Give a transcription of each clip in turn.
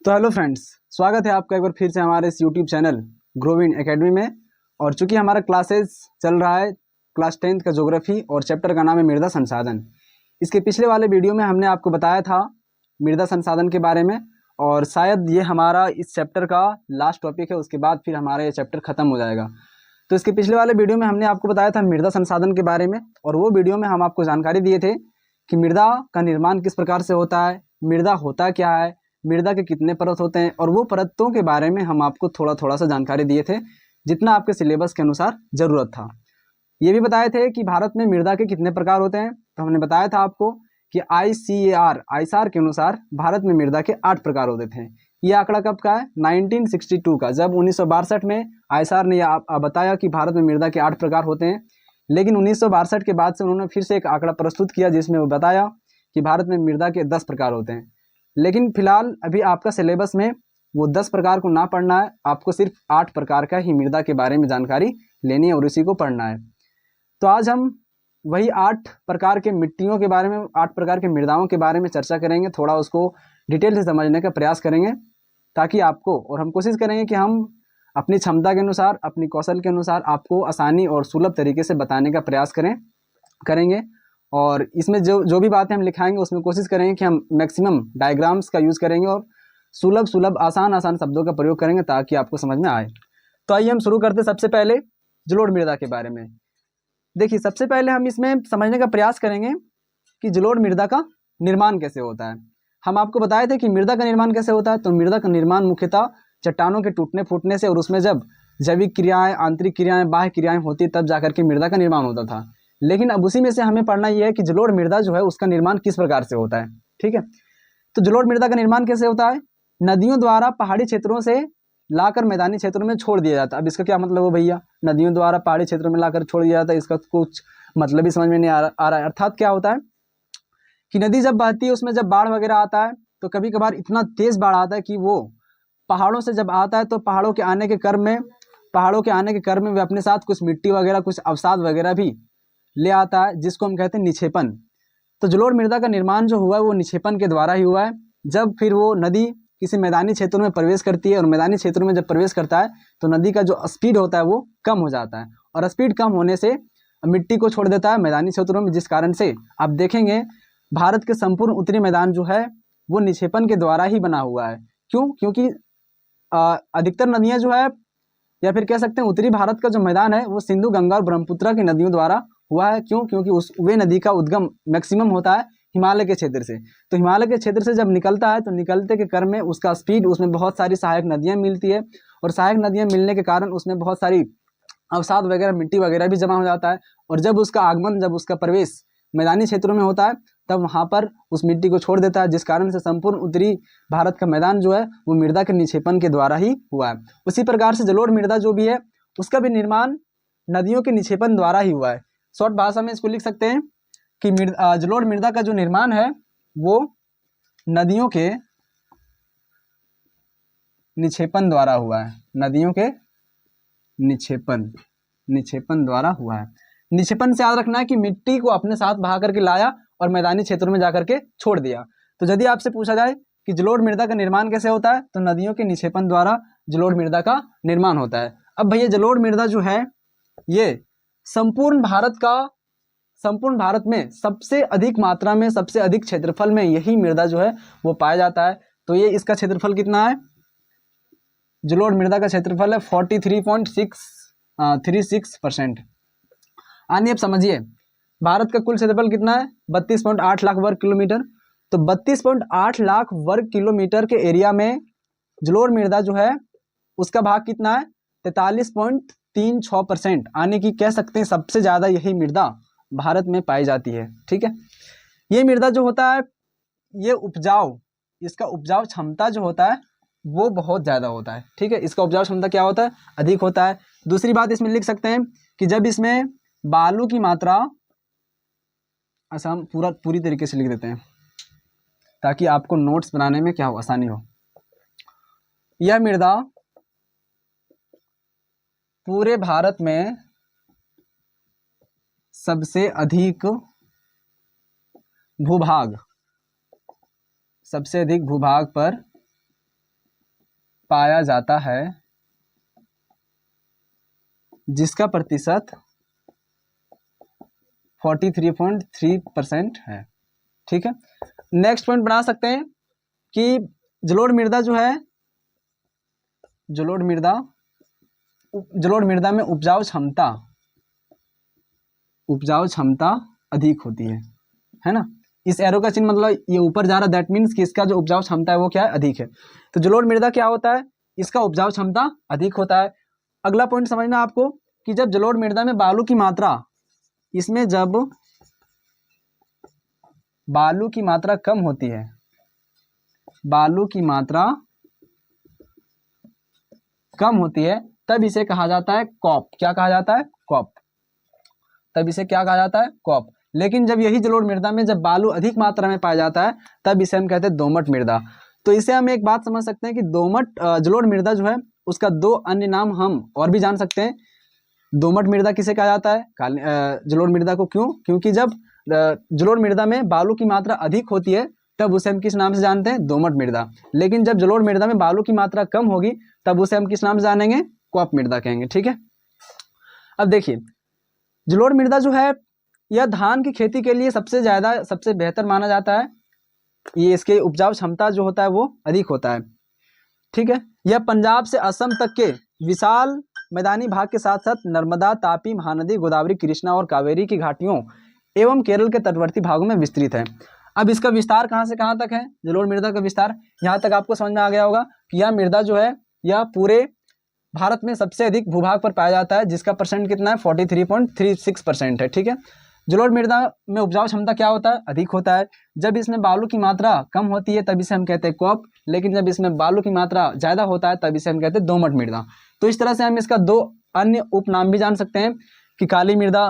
तो hello friends, स्वागत है आपका एक बार फिर से हमारे इस यूट्यूब चैनल ग्रोविन एकेडमी में। और चूंकि हमारा क्लासेस चल रहा है क्लास 10th का ज्योग्राफी और चैप्टर का नाम है मृदा संसाधन। इसके पिछले वाले वीडियो में हमने आपको बताया था मृदा संसाधन के बारे में, और शायद ये हमारा इस चैप्टर का लास्ट टॉपिक है। उसके बाद फिर हमारा ये चैप्टर ख़त्म हो जाएगा। तो इसके पिछले वाले वीडियो में हमने आपको बताया था मृदा संसाधन के बारे में, और वो वीडियो में हम आपको जानकारी दिए थे कि मृदा का निर्माण किस प्रकार से होता है, मृदा होता क्या है, मृदा के कितने परत होते हैं, और वो परतों के बारे में हम आपको थोड़ा थोड़ा सा जानकारी दिए थे जितना आपके सिलेबस के अनुसार ज़रूरत था। ये भी बताए थे कि भारत में मृदा के कितने प्रकार होते हैं। तो हमने बताया था आपको कि आईसीआर के अनुसार भारत में मृदा के 8 प्रकार होते थे। ये आंकड़ा कब का है? 1962 का, जब 1962 में आईसीआर ने बताया कि भारत में मृदा के 8 प्रकार होते हैं। लेकिन 1962 के बाद से उन्होंने फिर से एक आंकड़ा प्रस्तुत किया जिसमें वो बताया कि भारत में मृदा के 10 प्रकार होते हैं। लेकिन फिलहाल अभी आपका सिलेबस में वो 10 प्रकार को ना पढ़ना है, आपको सिर्फ 8 प्रकार का ही मृदा के बारे में जानकारी लेनी है और उसी को पढ़ना है। तो आज हम वही 8 प्रकार के मिट्टियों के बारे में, 8 प्रकार के मृदाओं के बारे में चर्चा करेंगे। थोड़ा उसको डिटेल से समझने का प्रयास करेंगे ताकि आपको, और हम कोशिश करेंगे कि हम अपनी क्षमता के अनुसार, अपनी कौशल के अनुसार आपको आसानी और सुलभ तरीके से बताने का प्रयास करेंगे। और इसमें जो भी बातें हम लिखाएंगे उसमें कोशिश करेंगे कि हम मैक्सिमम डायग्राम्स का यूज़ करेंगे और सुलभ आसान शब्दों का प्रयोग करेंगे ताकि आपको समझ में आए। तो आइए हम शुरू करते हैं सबसे पहले जलोढ़ मृदा के बारे में। देखिए, सबसे पहले हम इसमें समझने का प्रयास करेंगे कि जलोढ़ मृदा का निर्माण कैसे होता है। हम आपको बताए थे कि मृदा का निर्माण कैसे होता है। तो मृदा का निर्माण मुख्यतः चट्टानों के टूटने फूटने से, और उसमें जब जैविक क्रियाएं, आंतरिक क्रियाएं, बाह्य क्रियाएं होती तब जाकर के मृदा का निर्माण होता था। लेकिन अब उसी में से हमें पढ़ना यह है कि जलोढ़ मृदा जो है उसका निर्माण किस प्रकार से होता है। ठीक है, तो जलोढ़ मृदा का निर्माण कैसे होता है? नदियों द्वारा पहाड़ी क्षेत्रों से लाकर मैदानी क्षेत्रों में छोड़ दिया जाता है। अब इसका क्या मतलब हो भैया? नदियों द्वारा पहाड़ी क्षेत्रों में लाकर छोड़ दिया जाता है, इसका कुछ मतलब ही समझ में नहीं आ रहा है। अर्थात क्या होता है कि नदी जब बहती है उसमें जब बाढ़ वगैरह आता है तो कभी कभार इतना तेज बाढ़ आता है कि वो पहाड़ों से जब आता है तो पहाड़ों के आने के क्रम में वे अपने साथ कुछ मिट्टी वगैरह, कुछ अवसाद वगैरह भी ले आता है, जिसको हम कहते हैं निक्षेपण। तो जलोढ़ मृदा का निर्माण जो हुआ है वो निक्षेपण के द्वारा ही हुआ है। जब फिर वो नदी किसी मैदानी क्षेत्रों में प्रवेश करती है, और मैदानी क्षेत्रों में जब प्रवेश करता है तो नदी का जो स्पीड होता है वो कम हो जाता है, और स्पीड कम होने से मिट्टी को छोड़ देता है मैदानी क्षेत्रों में, जिस कारण से आप देखेंगे भारत के संपूर्ण उत्तरी मैदान जो है वो निक्षेपण के द्वारा ही बना हुआ है। क्यों? क्योंकि अधिकतर नदियाँ जो है, या फिर कह सकते हैं उत्तरी भारत का जो मैदान है वो सिंधु, गंगा और ब्रह्मपुत्र की नदियों द्वारा हुआ है। क्यों? क्योंकि वे नदी का उद्गम मैक्सिमम होता है हिमालय के क्षेत्र से। तो हिमालय के क्षेत्र से जब निकलता है तो निकलते के क्रम में उसका स्पीड, उसमें बहुत सारी सहायक नदियाँ मिलती है, और सहायक नदियाँ मिलने के कारण उसमें बहुत सारी अवसाद वगैरह, मिट्टी वगैरह भी जमा हो जाता है। और जब उसका आगमन, जब उसका प्रवेश मैदानी क्षेत्रों में होता है तब वहाँ पर उस मिट्टी को छोड़ देता है, जिस कारण से संपूर्ण उत्तरी भारत का मैदान जो है वो मृदा के निक्षेपण के द्वारा ही हुआ है। उसी प्रकार से जलोढ़ मृदा जो भी है उसका भी निर्माण नदियों के निक्षेपण द्वारा ही हुआ है। शॉर्ट भाषा में इसको लिख सकते हैं कि जलोढ़ मृदा का जो निर्माण है वो नदियों के निक्षेपण द्वारा हुआ है। नदियों के निक्षेपण द्वारा हुआ है। निक्षेपण से याद रखना है कि मिट्टी को अपने साथ बहा करके लाया और मैदानी क्षेत्रों में जाकर के छोड़ दिया। तो यदि आपसे पूछा जाए कि जलोढ़ मृदा का निर्माण कैसे होता है, तो नदियों के निक्षेपण द्वारा जलोढ़ मृदा का निर्माण होता है। अब भैया जलोढ़ मृदा जो है ये संपूर्ण भारत में सबसे अधिक मात्रा में, सबसे अधिक क्षेत्रफल में यही मृदा जो है वो पाया जाता है। तो ये इसका क्षेत्रफल कितना है? जलोढ़ मृदा का क्षेत्रफल है 43.36%। आइए अब समझिए, भारत का कुल क्षेत्रफल कितना है? 32.8 लाख वर्ग किलोमीटर। तो 32.8 लाख वर्ग किलोमीटर के एरिया में जलोढ़ मृदा जो है उसका भाग कितना है? 43.36%। यानी कि कह सकते हैं सबसे ज़्यादा यही मृदा भारत में पाई जाती है। ठीक है, ये मृदा जो होता है ये इसका उपजाऊ क्षमता जो होता है वो बहुत ज़्यादा होता है। ठीक है, इसका उपजाऊ क्षमता क्या होता है? अधिक होता है। दूसरी बात इसमें लिख सकते हैं कि जब इसमें बालू की मात्रा, अच्छा हम पूरी तरीके से लिख देते हैं ताकि आपको नोट्स बनाने में क्या हो, आसानी हो। यह मृदा पूरे भारत में सबसे अधिक भूभाग पर पाया जाता है, जिसका प्रतिशत 43.3% है। ठीक है, नेक्स्ट पॉइंट बना सकते हैं कि जलोढ़ मृदा जो है, जलोढ़ मृदा में उपजाऊ क्षमता अधिक होती है ना। इस एरो का चिन्ह मतलब ये ऊपर जा रहा, दैट मीन्स कि इसका जो उपजाऊ क्षमता है वो क्या है, अधिक है। तो जलोढ़ मृदा क्या होता है, इसका उपजाऊ क्षमता अधिक होता है। अगला पॉइंट समझना आपको कि जब जलोढ़ मृदा में बालू की मात्रा, इसमें जब बालू की मात्रा कम होती है, बालू की मात्रा कम होती है, तब इसे कहा जाता है कॉप। क्या कहा जाता है, कॉप। तब इसे क्या कहा जाता है, कॉप। लेकिन जब यही जलोढ़ मृदा में जब बालू अधिक मात्रा में पाया जाता है, तब इसे हम कहते हैं दोमट मृदा। तो इसे हम एक बात समझ सकते हैं कि दोमट जलोढ़ मृदा जो है उसका दो अन्य नाम हम और भी जान सकते हैं। दोमट मृदा किसे कहा जाता है, जलोढ़ मृदा को। क्यों, क्योंकि जब जलोढ़ मृदा में बालू की मात्रा अधिक होती है तब उसे हम किस नाम से जानते हैं, दोमट मृदा। लेकिन जब जलोढ़ मृदा में बालू की मात्रा कम होगी तब उसे हम किस नाम से जानेंगे, कॉप मृदा कहेंगे। ठीक है, अब देखिए जलोढ़ मृदा जो है यह धान की खेती के लिए सबसे बेहतर माना जाता है। ये इसके उपजाऊ क्षमता जो होता है वो अधिक होता है। ठीक है, यह पंजाब से असम तक के विशाल मैदानी भाग के साथ साथ नर्मदा, तापी, महानदी, गोदावरी, कृष्णा और कावेरी की घाटियों एवं केरल के तटवर्ती भागों में विस्तृत है। अब इसका विस्तार कहाँ से कहाँ तक है, जलोढ़ मृदा का विस्तार, यहाँ तक आपको समझ में आ गया होगा कि यह मृदा जो है यह पूरे भारत में सबसे अधिक भूभाग पर पाया जाता है, जिसका परसेंट कितना है, 43.36% है। ठीक है, जलोढ़ मृदा में उपजाऊ क्षमता क्या होता है, अधिक होता है। जब इसमें बालू की मात्रा कम होती है तब इसे हम कहते हैं कॉप, लेकिन जब इसमें बालू की मात्रा ज़्यादा होता है तब इसे हम कहते हैं दोमट मृदा। तो इस तरह से हम इसका दो अन्य उपनाम भी जान सकते हैं कि काली मृदा,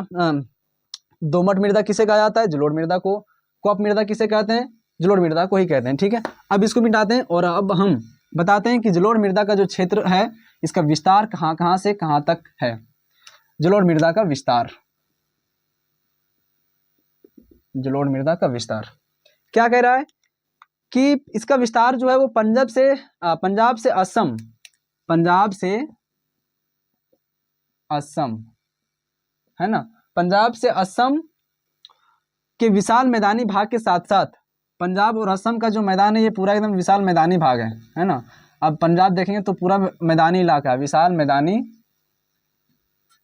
दोमट मृदा किसे कहा जाता है, जलोढ़ मृदा को। कॉप मृदा किसे कहते हैं, जलोढ़ मृदा को ही कहते हैं। ठीक है, अब इसको मिटाते हैं और अब हम बताते हैं कि जलोढ़ मृदा का जो क्षेत्र है इसका विस्तार कहाँ कहाँ से कहाँ तक है। जलोढ़ मृदा का विस्तार, जलोढ़ मृदा का विस्तार क्या कह रहा है कि इसका विस्तार जो है वो पंजाब से असम है ना, पंजाब से असम के विशाल मैदानी भाग के साथ साथ पंजाब और असम का जो मैदान है ये पूरा एकदम विशाल मैदानी भाग है ना। अब पंजाब देखेंगे तो पूरा मैदानी इलाका है, विशाल मैदानी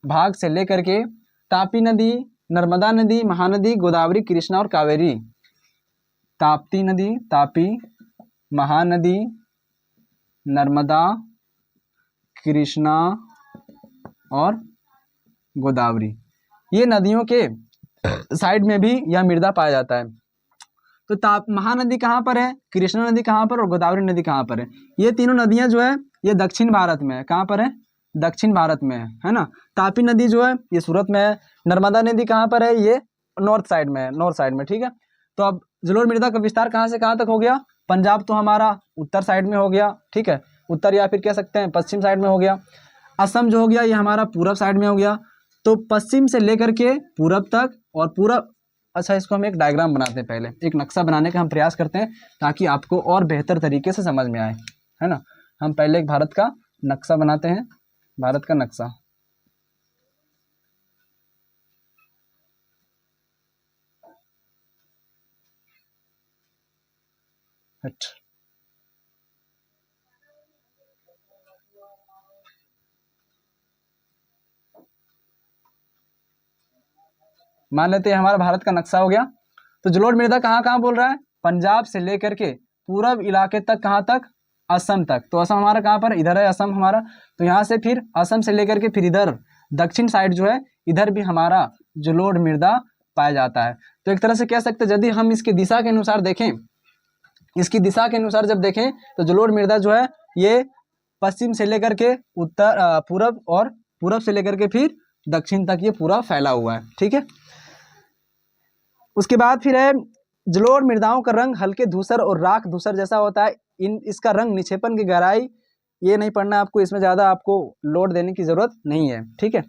भाग से लेकर के तापी नदी, नर्मदा नदी, महानदी, गोदावरी, कृष्णा और कावेरी, ताप्ती नदी, तापी, महानदी, नर्मदा, कृष्णा और गोदावरी, ये नदियों के साइड में भी यह मृदा पाया जाता है। तो महानदी कहाँ पर है, कृष्णा नदी कहाँ पर और गोदावरी नदी कहाँ पर है, ये तीनों नदियाँ जो है ये दक्षिण भारत में है। कहाँ पर है, दक्षिण भारत में है ना। तापी नदी जो है ये सूरत में है। नर्मदा नदी कहाँ पर है, ये नॉर्थ साइड में। ठीक है, तो अब जलोढ़ मृदा का विस्तार कहाँ से कहाँ तक हो गया, पंजाब तो हमारा उत्तर साइड में हो गया, ठीक है, उत्तर या फिर कह सकते हैं पश्चिम साइड में हो गया। असम जो हो गया ये हमारा पूरब साइड में हो गया। तो पश्चिम से लेकर के पूरब तक और पूरब, अच्छा इसको हम एक डायग्राम बनाते हैं, पहले एक नक्शा बनाने का हम प्रयास करते हैं ताकि आपको और बेहतर तरीके से समझ में आए, है ना। हम पहले एक भारत का नक्शा बनाते हैं, भारत का नक्शा। मान लेते हैं हमारा भारत का नक्शा हो गया। तो जलोढ़ मृदा कहाँ कहाँ बोल रहा है, पंजाब से लेकर के पूरब इलाके तक, कहाँ तक, असम तक। तो असम हमारा कहाँ पर, इधर है असम हमारा। तो यहाँ से फिर असम से लेकर के फिर इधर दक्षिण साइड जो है इधर भी हमारा जलोढ़ मृदा पाया जाता है। तो एक तरह से कह सकते हैं यदि हम इसकी दिशा के अनुसार देखें, इसकी दिशा के अनुसार जब देखें तो जलोढ़ मृदा जो है ये पश्चिम से लेकर के उत्तर, पूरब और पूरब से लेकर के फिर दक्षिण तक ये पूरा फैला हुआ है, ठीक है। उसके बाद फिर है जलोढ़ मृदाओं का रंग हल्के धूसर और राख धूसर जैसा होता है। इसका रंग, निक्षेपण की गहराई, ये नहीं पढ़ना आपको, इसमें ज़्यादा आपको लोड देने की ज़रूरत नहीं है, ठीक है।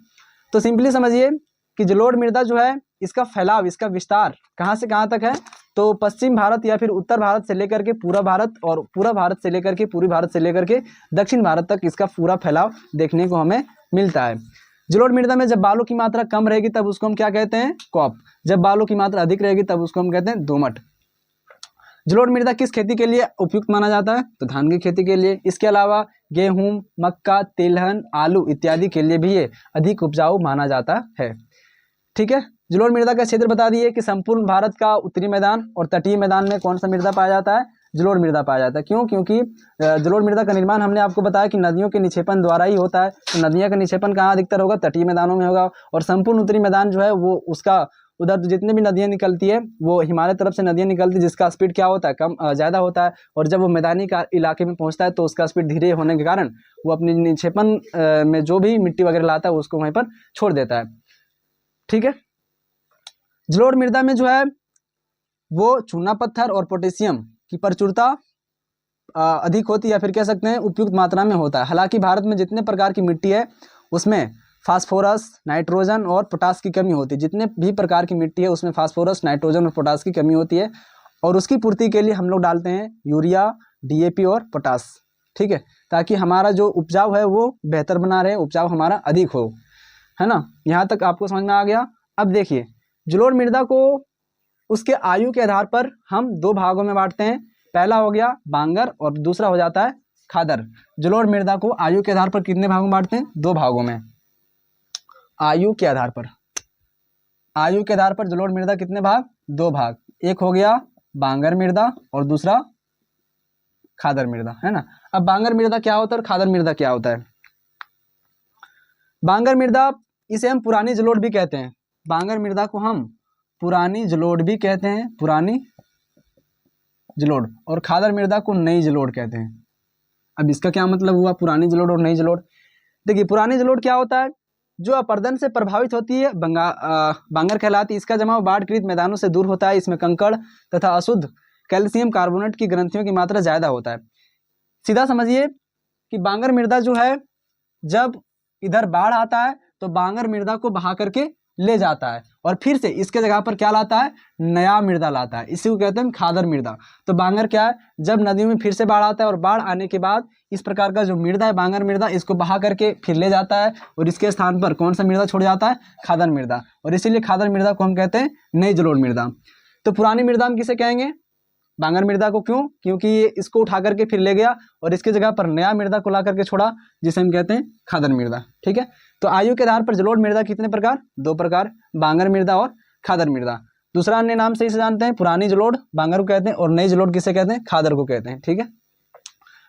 तो सिंपली समझिए कि जलोढ़ मृदा जो है इसका फैलाव, इसका विस्तार कहाँ से कहाँ तक है, तो पश्चिम भारत या फिर उत्तर भारत से लेकर के पूरा भारत और पूरा भारत से लेकर के पूर्वी भारत से लेकर के दक्षिण भारत तक इसका पूरा फैलाव देखने को हमें मिलता है। जलोढ़ मृदा में जब बालू की मात्रा कम रहेगी तब उसको हम क्या कहते हैं? कॉप। जब बालू की मात्रा अधिक रहेगी तब उसको हम कहते हैं दोमट। जलोढ़ मृदा किस खेती के लिए उपयुक्त माना जाता है? तो धान की खेती के लिए। इसके अलावा गेहूं, मक्का, तिलहन, आलू इत्यादि के लिए भी ये अधिक उपजाऊ माना जाता है। ठीक है, जलोढ़ मृदा का क्षेत्र बता दिए कि संपूर्ण भारत का उत्तरी मैदान और तटीय मैदान में कौन सा मृदा पाया जाता है? जलोढ़ मृदा पाया जाता है। क्यों? क्योंकि जलोढ़ मृदा का निर्माण हमने आपको बताया कि नदियों के निक्षेपण द्वारा ही होता है। तो नदियों का निक्षेपण कहाँ अधिकतर होगा? तटीय मैदानों में होगा। और संपूर्ण उत्तरी मैदान जो है वो उसका उधर जितने भी नदियाँ निकलती है वो हिमालय तरफ से नदियाँ निकलती है, जिसका स्पीड क्या होता है? कम ज़्यादा होता है। और जब वो मैदानी का इलाके में पहुँचता है तो उसका स्पीड धीरे होने के कारण वो अपनी निक्षेपण में जो भी मिट्टी वगैरह लाता है उसको वहीं पर छोड़ देता है। ठीक है, जलोढ़ मृदा में जो है वो चूना पत्थर और पोटेशियम की प्रचुरता अधिक होती है, या फिर कह सकते हैं उपयुक्त मात्रा में होता है। हालांकि भारत में जितने प्रकार की मिट्टी है उसमें फास्फोरस, नाइट्रोजन और पोटास की कमी होती है। जितने भी प्रकार की मिट्टी है उसमें फास्फोरस, नाइट्रोजन और पोटास की कमी होती है, और उसकी पूर्ति के लिए हम लोग डालते हैं यूरिया, DAP और पोटास। ठीक है, ताकि हमारा जो उपजाऊ है वो बेहतर बना रहे, उपजाऊ हमारा अधिक हो, है ना। यहाँ तक आपको समझ में आ गया। अब देखिए, जलोढ़ मृदा को उसके आयु के आधार पर हम दो भागों में बांटते हैं। पहला हो गया बांगर और दूसरा हो जाता है खादर। जलोढ़ मृदा को आयु के आधार पर कितने भागों में बांटते हैं? दो भागों में। आयु के आधार पर, आयु के आधार पर जलोढ़ मृदा कितने भाग? दो भाग। एक हो गया बांगर मृदा और दूसरा खादर मृदा, है ना। अब बांगर मृदा क्या होता है और खादर मृदा क्या होता है? बांगर मृदा, इसे हम पुरानी जलोढ़ भी कहते हैं। बांगर मृदा को हम पुरानी जलोढ़ भी कहते हैं, पुरानी जलोढ़। और खादर मृदा को नई जलोढ़ कहते हैं। अब इसका क्या मतलब हुआ, पुरानी जलोढ़ और नई जलोढ़? देखिए, पुरानी जलोढ़ क्या होता है? जो अपर्दन से प्रभावित होती है, बांगर कहलाती है। इसका जमाव बाढ़कृत मैदानों से दूर होता है। इसमें कंकड़ तथा अशुद्ध कैल्शियम कार्बोनेट की ग्रंथियों की मात्रा ज्यादा होता है। सीधा समझिए कि बांगर मृदा जो है, जब इधर बाढ़ आता है तो बांगर मृदा को बहा करके ले जाता है और फिर से इसके जगह पर क्या लाता है? नया मृदा लाता है। इसी को कहते हैं खादर मृदा। तो बांगर क्या है? जब नदियों में फिर से बाढ़ आता है और बाढ़ आने के बाद इस प्रकार का जो मृदा है बांगर मृदा, इसको बहा करके फिर ले जाता है और इसके स्थान पर कौन सा मृदा छोड़ जाता है? खादर मृदा। और इसीलिए खादर मृदा को हम कहते हैं नई जलोढ़ मृदा। तो पुरानी मृदा हम किसे कहेंगे? बांगर मृदा को। क्यों? क्योंकि ये इसको उठा करके फिर ले गया और इसके जगह पर नया मृदा को ला करके छोड़ा, जिसे हम कहते हैं खादर मृदा। ठीक है, तो आयु के आधार पर जलोढ़ मृदा कितने प्रकार? दो प्रकार, बांगर मृदा और खादर मृदा। दूसरा अन्य नाम से इसे जानते हैं, पुरानी जलोढ़ बांगर को कहते हैं और नई जलोढ़ किसे कहते हैं? खादर को कहते हैं। ठीक है,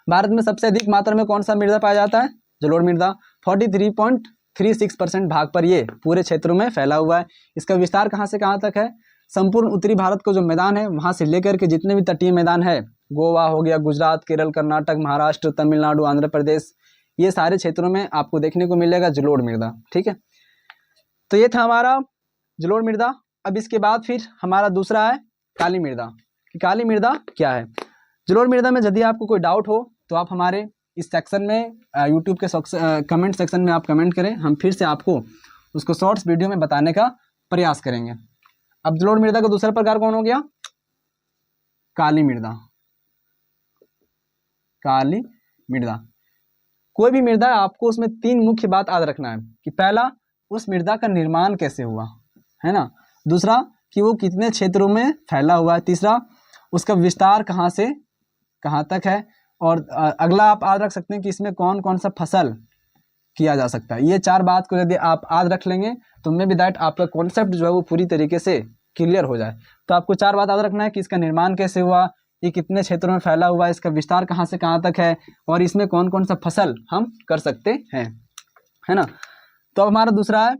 भारत में सबसे अधिक मात्रा में कौन सा मृदा पाया जाता है? जलोढ़ मृदा। 43.36% भाग पर ये पूरे क्षेत्रों में फैला हुआ है। इसका विस्तार कहाँ से कहाँ तक है? संपूर्ण उत्तरी भारत को जो मैदान है वहां से लेकर के जितने भी तटीय मैदान है, गोवा हो गया, गुजरात, केरल, कर्नाटक, महाराष्ट्र, तमिलनाडु, आंध्र प्रदेश, ये सारे क्षेत्रों में आपको देखने को मिलेगा जलोढ़ मृदा। ठीक है, तो ये था हमारा जलोढ़ मृदा। अब इसके बाद फिर हमारा दूसरा है काली मृदा। कि काली मृदा क्या है? जलोढ़ मृदा में यदि आपको कोई डाउट हो तो आप हमारे इस सेक्शन में यूट्यूब के कमेंट सेक्शन में आप कमेंट करें, हम फिर से आपको उसको शॉर्ट्स वीडियो में बताने का प्रयास करेंगे। अब जलोढ़ मृदा का दूसरा प्रकार कौन हो गया? काली मृदा। काली मृदा, कोई भी मृदा है आपको उसमें तीन मुख्य बात याद रखना है कि पहला, उस मृदा का निर्माण कैसे हुआ, है ना। दूसरा, कि वो कितने क्षेत्रों में फैला हुआ है। तीसरा, उसका विस्तार कहाँ से कहाँ तक है। और अगला आप याद रख सकते हैं कि इसमें कौन कौन सा फसल किया जा सकता है। ये चार बात को यदि आप याद रख लेंगे तो मे बी दैट आपका कॉन्सेप्ट जो है वो पूरी तरीके से क्लियर हो जाए। तो आपको चार बात याद रखना है कि इसका निर्माण कैसे हुआ, ये कितने क्षेत्रों में फैला हुआ है, इसका विस्तार कहाँ से कहाँ तक है, और इसमें कौन कौन सा फसल हम कर सकते हैं, है ना। तो अब हमारा दूसरा है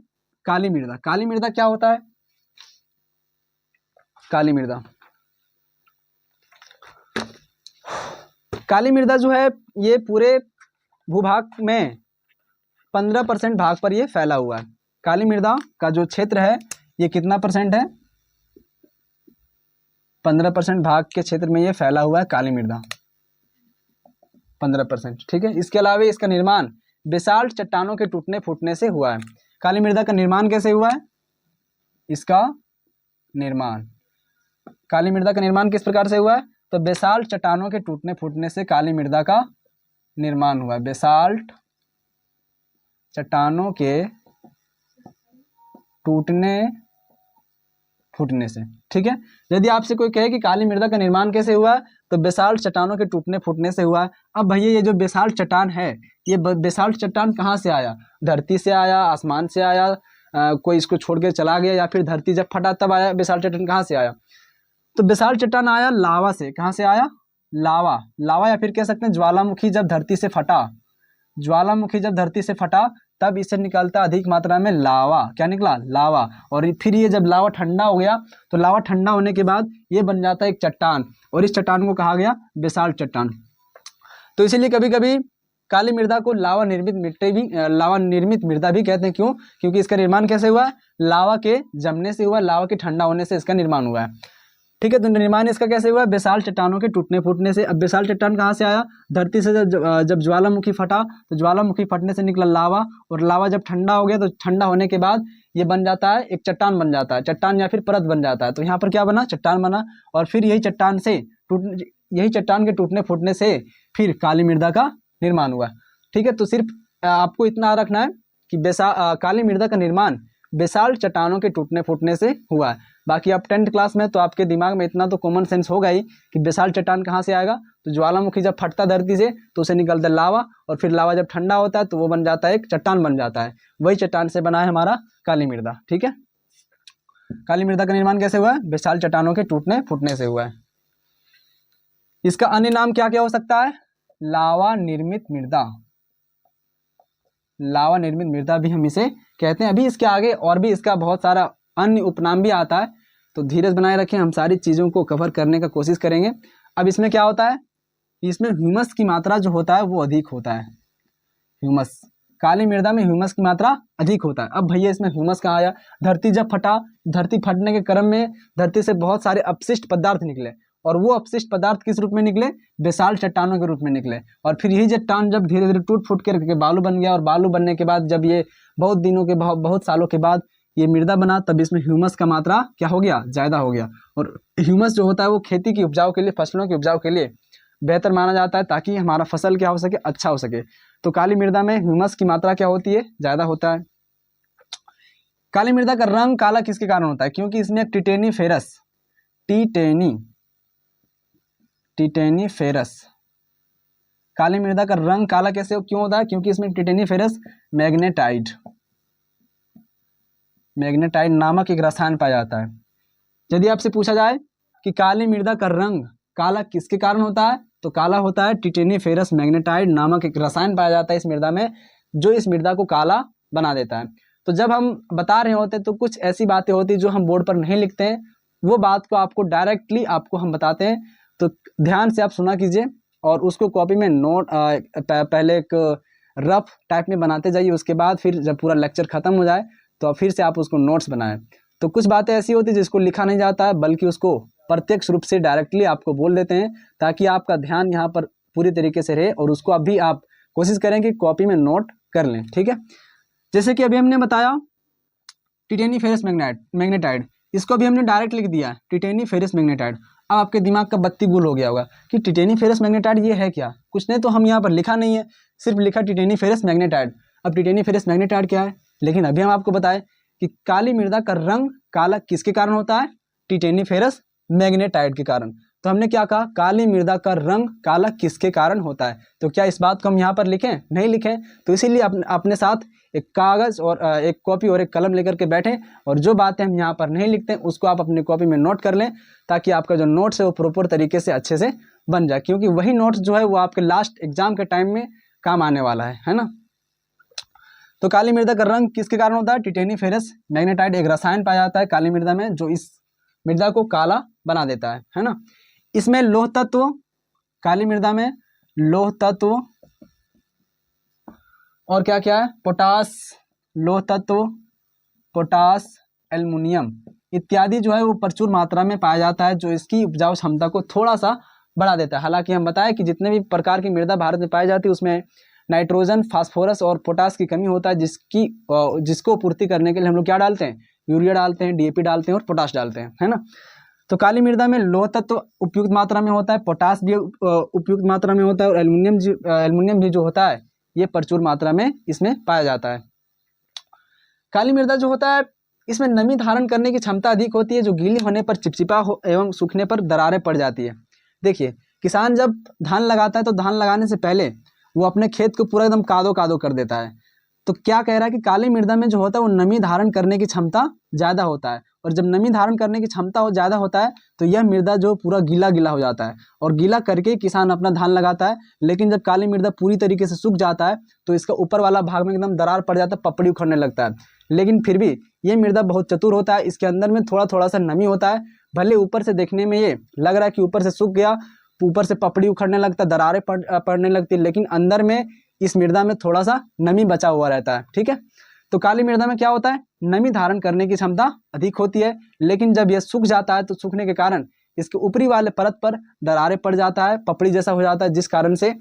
काली मृदा। काली मृदा क्या होता है? काली मृदा, काली मृदा जो है ये पूरे भूभाग में 15% भाग पर ये फैला हुआ है। काली मृदा का जो क्षेत्र है ये कितना परसेंट है? 15% भाग के क्षेत्र में ये फैला हुआ है काली मृदा, 15%। ठीक है, इसके अलावा इसका निर्माण बेसाल्ट चट्टानों के टूटने फूटने से हुआ है। काली मृदा का निर्माण कैसे हुआ है? इसका निर्माण काली मृदा का निर्माण किस प्रकार से हुआ है? तो बेसाल्ट चट्टानों के टूटने फूटने से काली मृदा का निर्माण हुआ है। बेसाल्ट चट्टानों के टूटने फूटने से, ठीक है। यदि आपसे कोई कहे कि काली मृदा का निर्माण कैसे हुआ, तो बेसाल्ट चट्टानों के टूटने फूटने से हुआ। अब भैया ये जो बेसाल्ट चट्टान है, ये बेसाल्ट चट्टान कहाँ से आया? धरती से आया, आसमान से आया, कोई इसको छोड़ के चला गया, या फिर धरती जब फटा तब आया? बेसाल्ट चट्टान कहाँ से आया? तो बेसाल्ट चट्टान आया लावा से। कहाँ से आया? लावा। लावा या फिर कह सकते हैं ज्वालामुखी जब धरती से फटा, ज्वालामुखी जब धरती से फटा तब इससे निकलता अधिक मात्रा में लावा। क्या निकला? लावा। और फिर ये जब लावा ठंडा हो गया, तो लावा ठंडा होने के बाद ये बन जाता है एक चट्टान, और इस चट्टान को कहा गया बेसाल्ट चट्टान। तो इसीलिए कभी कभी काली मृदा को लावा निर्मित मृदा भी कहते हैं। क्यों? क्योंकि इसका निर्माण कैसे हुआ है? लावा के जमने से हुआ, लावा के ठंडा होने से इसका निर्माण हुआ है, ठीक है। तो निर्माण इसका कैसे हुआ? बेसाल्ट चट्टानों के टूटने फूटने से। अब बेसाल्ट चट्टान कहाँ से आया? धरती से जब ज्वालामुखी फटा, तो ज्वालामुखी फटने से निकला लावा, और लावा जब ठंडा हो गया, तो ठंडा होने के बाद ये बन जाता है एक चट्टान बन जाता है, चट्टान या फिर परत बन जाता है। तो यहाँ पर क्या बना? चट्टान बना। और फिर यही चट्टान के टूटने फूटने से फिर काली मृदा का निर्माण हुआ, ठीक है। तो सिर्फ आपको इतना रखना है कि काली मृदा का निर्माण बेसाल्ट चट्टानों के टूटने फूटने से हुआ है। बाकी आप 10th क्लास में, तो आपके दिमाग में इतना तो कॉमन सेंस होगा ही कि बेसाल्ट चट्टान कहाँ से आएगा? तो ज्वालामुखी जब फटता धरती से, तो उसे निकलता लावा, और फिर लावा जब ठंडा होता है तो वो बन जाता है एक चट्टान बन जाता है। वही चट्टान से बना है हमारा काली मृदा, ठीक है। काली मृदा का निर्माण कैसे हुआ है? बेसाल्ट चट्टानों के टूटने फूटने से हुआ है। इसका अन्य नाम क्या क्या हो सकता है? लावा निर्मित मृदा। लावा निर्मित मृदा भी हम इसे कहते हैं। अभी इसके आगे और भी इसका बहुत सारा अन्य उपनाम भी आता है, तो धीरज बनाए रखें, हम सारी चीज़ों को कवर करने का कोशिश करेंगे। अब इसमें क्या होता है? इसमें ह्यूमस की मात्रा जो होता है वो अधिक होता है। ह्यूमस, काली मृदा में ह्यूमस की मात्रा अधिक होता है। अब भैया इसमें ह्यूमस कहाँ आया? धरती जब फटा, धरती फटने के क्रम में धरती से बहुत सारे अपशिष्ट पदार्थ निकले, और वो अपशिष्ट पदार्थ किस रूप में निकले? बेसाल्ट चट्टानों के रूप में निकले। और फिर यही चट्टान जब धीरे धीरे टूट फूट के बालू बन गया, और बालू बनने के बाद जब ये बहुत सालों के बाद ये मृदा बना, तब इसमें ह्यूमस का मात्रा क्या हो गया? ज़्यादा हो गया। और ह्यूमस जो होता है वो खेती की उपजाऊ के लिए, फसलों की उपजाऊ के लिए बेहतर माना जाता है, ताकि हमारा फसल क्या हो सके? अच्छा हो सके। तो काली मृदा में ह्यूमस की मात्रा क्या होती है? ज़्यादा होता है। काली मृदा का रंग काला किसके कारण होता है? क्योंकि इसमें टिटेनीफेरस, काली मृदा का रंग काला कैसे क्यों होता है? क्योंकि इसमें टिटेनीफेरस मैग्नेटाइड नामक एक रसायन पाया जाता है। यदि आपसे पूछा जाए कि काली मृदा का रंग काला किसके कारण होता है, तो काला होता है टिटेनीफेरस मैग्नेटाइड नामक एक रसायन पाया जाता है इस मृदा में, जो इस मृदा को काला बना देता है। तो जब हम बता रहे होते हैं तो कुछ ऐसी बातें होती जो हम बोर्ड पर नहीं लिखते हैं, वो बात को आपको डायरेक्टली आपको हम बताते हैं। तो ध्यान से आप सुना कीजिए, और उसको कॉपी में नोट पहले एक रफ टाइप में बनाते जाइए। उसके बाद फिर जब पूरा लेक्चर खत्म हो जाए तो फिर से आप उसको नोट्स बनाएं। तो कुछ बातें ऐसी होती है जिसको लिखा नहीं जाता है, बल्कि उसको प्रत्यक्ष रूप से डायरेक्टली आपको बोल देते हैं, ताकि आपका ध्यान यहाँ पर पूरी तरीके से रहे, और उसको अभी आप कोशिश करें कि कॉपी में नोट कर लें, ठीक है। जैसे कि अभी हमने बताया टिटेनीफेरस मैग्नेटाइड, इसको भी हमने डायरेक्ट लिख दिया टिटेनीफेरस मैग्नेटाइड। अब आपके दिमाग का बत्ती गुल हो गया होगा कि टिटेनीफेरस मैग्नेटाइड ये है क्या? कुछ नहीं, तो हम यहाँ पर लिखा नहीं है, सिर्फ लिखा टिटेनीफेरस मैग्नेटाइड। अब टिटेनीफेरस मैग्नेटाइड क्या है? लेकिन अभी हम आपको बताएं कि काली मृदा का रंग काला किसके कारण होता है? टिटेनीफेरस मैग्नेटाइड के कारण। तो हमने क्या कहा? काली मृदा का रंग काला किसके कारण होता है? तो क्या इस बात को हम यहाँ पर लिखें? नहीं लिखें। तो इसीलिए अपने साथ एक कागज और एक कॉपी और एक कलम लेकर के बैठें, और जो बातें हम यहाँ पर नहीं लिखते उसको आप अपनी कॉपी में नोट कर लें, ताकि आपका जो नोट्स है वो प्रॉपर तरीके से अच्छे से बन जाए, क्योंकि वही नोट्स जो है वो आपके लास्ट एग्जाम के टाइम में काम आने वाला है ना। तो काली मृदा का रंग किसके कारण होता है? टिटेनीफेरस मैग्नेटाइड एक रसायन पाया जाता है काली मृदा में, जो इस मृदा को काला बना देता है ना। इसमें लौह तत्व, काली मृदा में लौह तत्व और क्या क्या है? पोटास, लौह तत्व, पोटास, एल्युमिनियम इत्यादि जो है वो प्रचुर मात्रा में पाया जाता है, जो इसकी उपजाऊ क्षमता को थोड़ा सा बढ़ा देता है। हालांकि हम बताएं कि जितने भी प्रकार की मृदा भारत में पाई जाती है उसमें नाइट्रोजन, फास्फोरस और पोटास की कमी होता है, जिसको पूर्ति करने के लिए हम लोग क्या डालते हैं? यूरिया डालते हैं, डीएपी डालते हैं और पोटाश डालते हैं, है ना। तो काली मृदा में लोह तत्व उपयुक्त मात्रा में होता है, पोटास भी उपयुक्त मात्रा में होता है, और एल्युमिनियम भी जो होता है ये प्रचुर मात्रा में इसमें पाया जाता है। काली मृदा जो होता है इसमें नमी धारण करने की क्षमता अधिक होती है, जो गीली होने पर चिपचिपा हो एवं सूखने पर दरारें पड़ जाती है। देखिए, किसान जब धान लगाता है तो धान लगाने से पहले वो अपने खेत को पूरा एकदम कादो कादो कर देता है। तो क्या कह रहा है कि काली मृदा में जो होता है वो नमी धारण करने की क्षमता ज़्यादा होता है, और जब नमी धारण करने की क्षमता ज़्यादा होता है तो यह मृदा जो पूरा गीला गीला हो जाता है, और गीला करके किसान अपना धान लगाता है। लेकिन जब काली मृदा पूरी तरीके से सूख जाता है तो इसका ऊपर वाला भाग में एकदम दरार पड़ जाता है, पपड़ी उखड़ने लगता है। लेकिन फिर भी ये मृदा बहुत चतुर होता है, इसके अंदर में थोड़ा थोड़ा सा नमी होता है। भले ऊपर से देखने में ये लग रहा है कि ऊपर से सूख गया, ऊपर से पपड़ी उखड़ने लगता है, दरारें पड़ने लगती है, लेकिन अंदर में इस मृदा में थोड़ा सा नमी बचा हुआ रहता है। ठीक है, तो काली मृदा में क्या होता है, नमी धारण करने की क्षमता अधिक होती है, लेकिन जब यह सूख जाता है तो सूखने के कारण इसके ऊपरी वाले परत पर दरारें पड़ जाता है, पपड़ी जैसा हो जाता है, जिस कारण से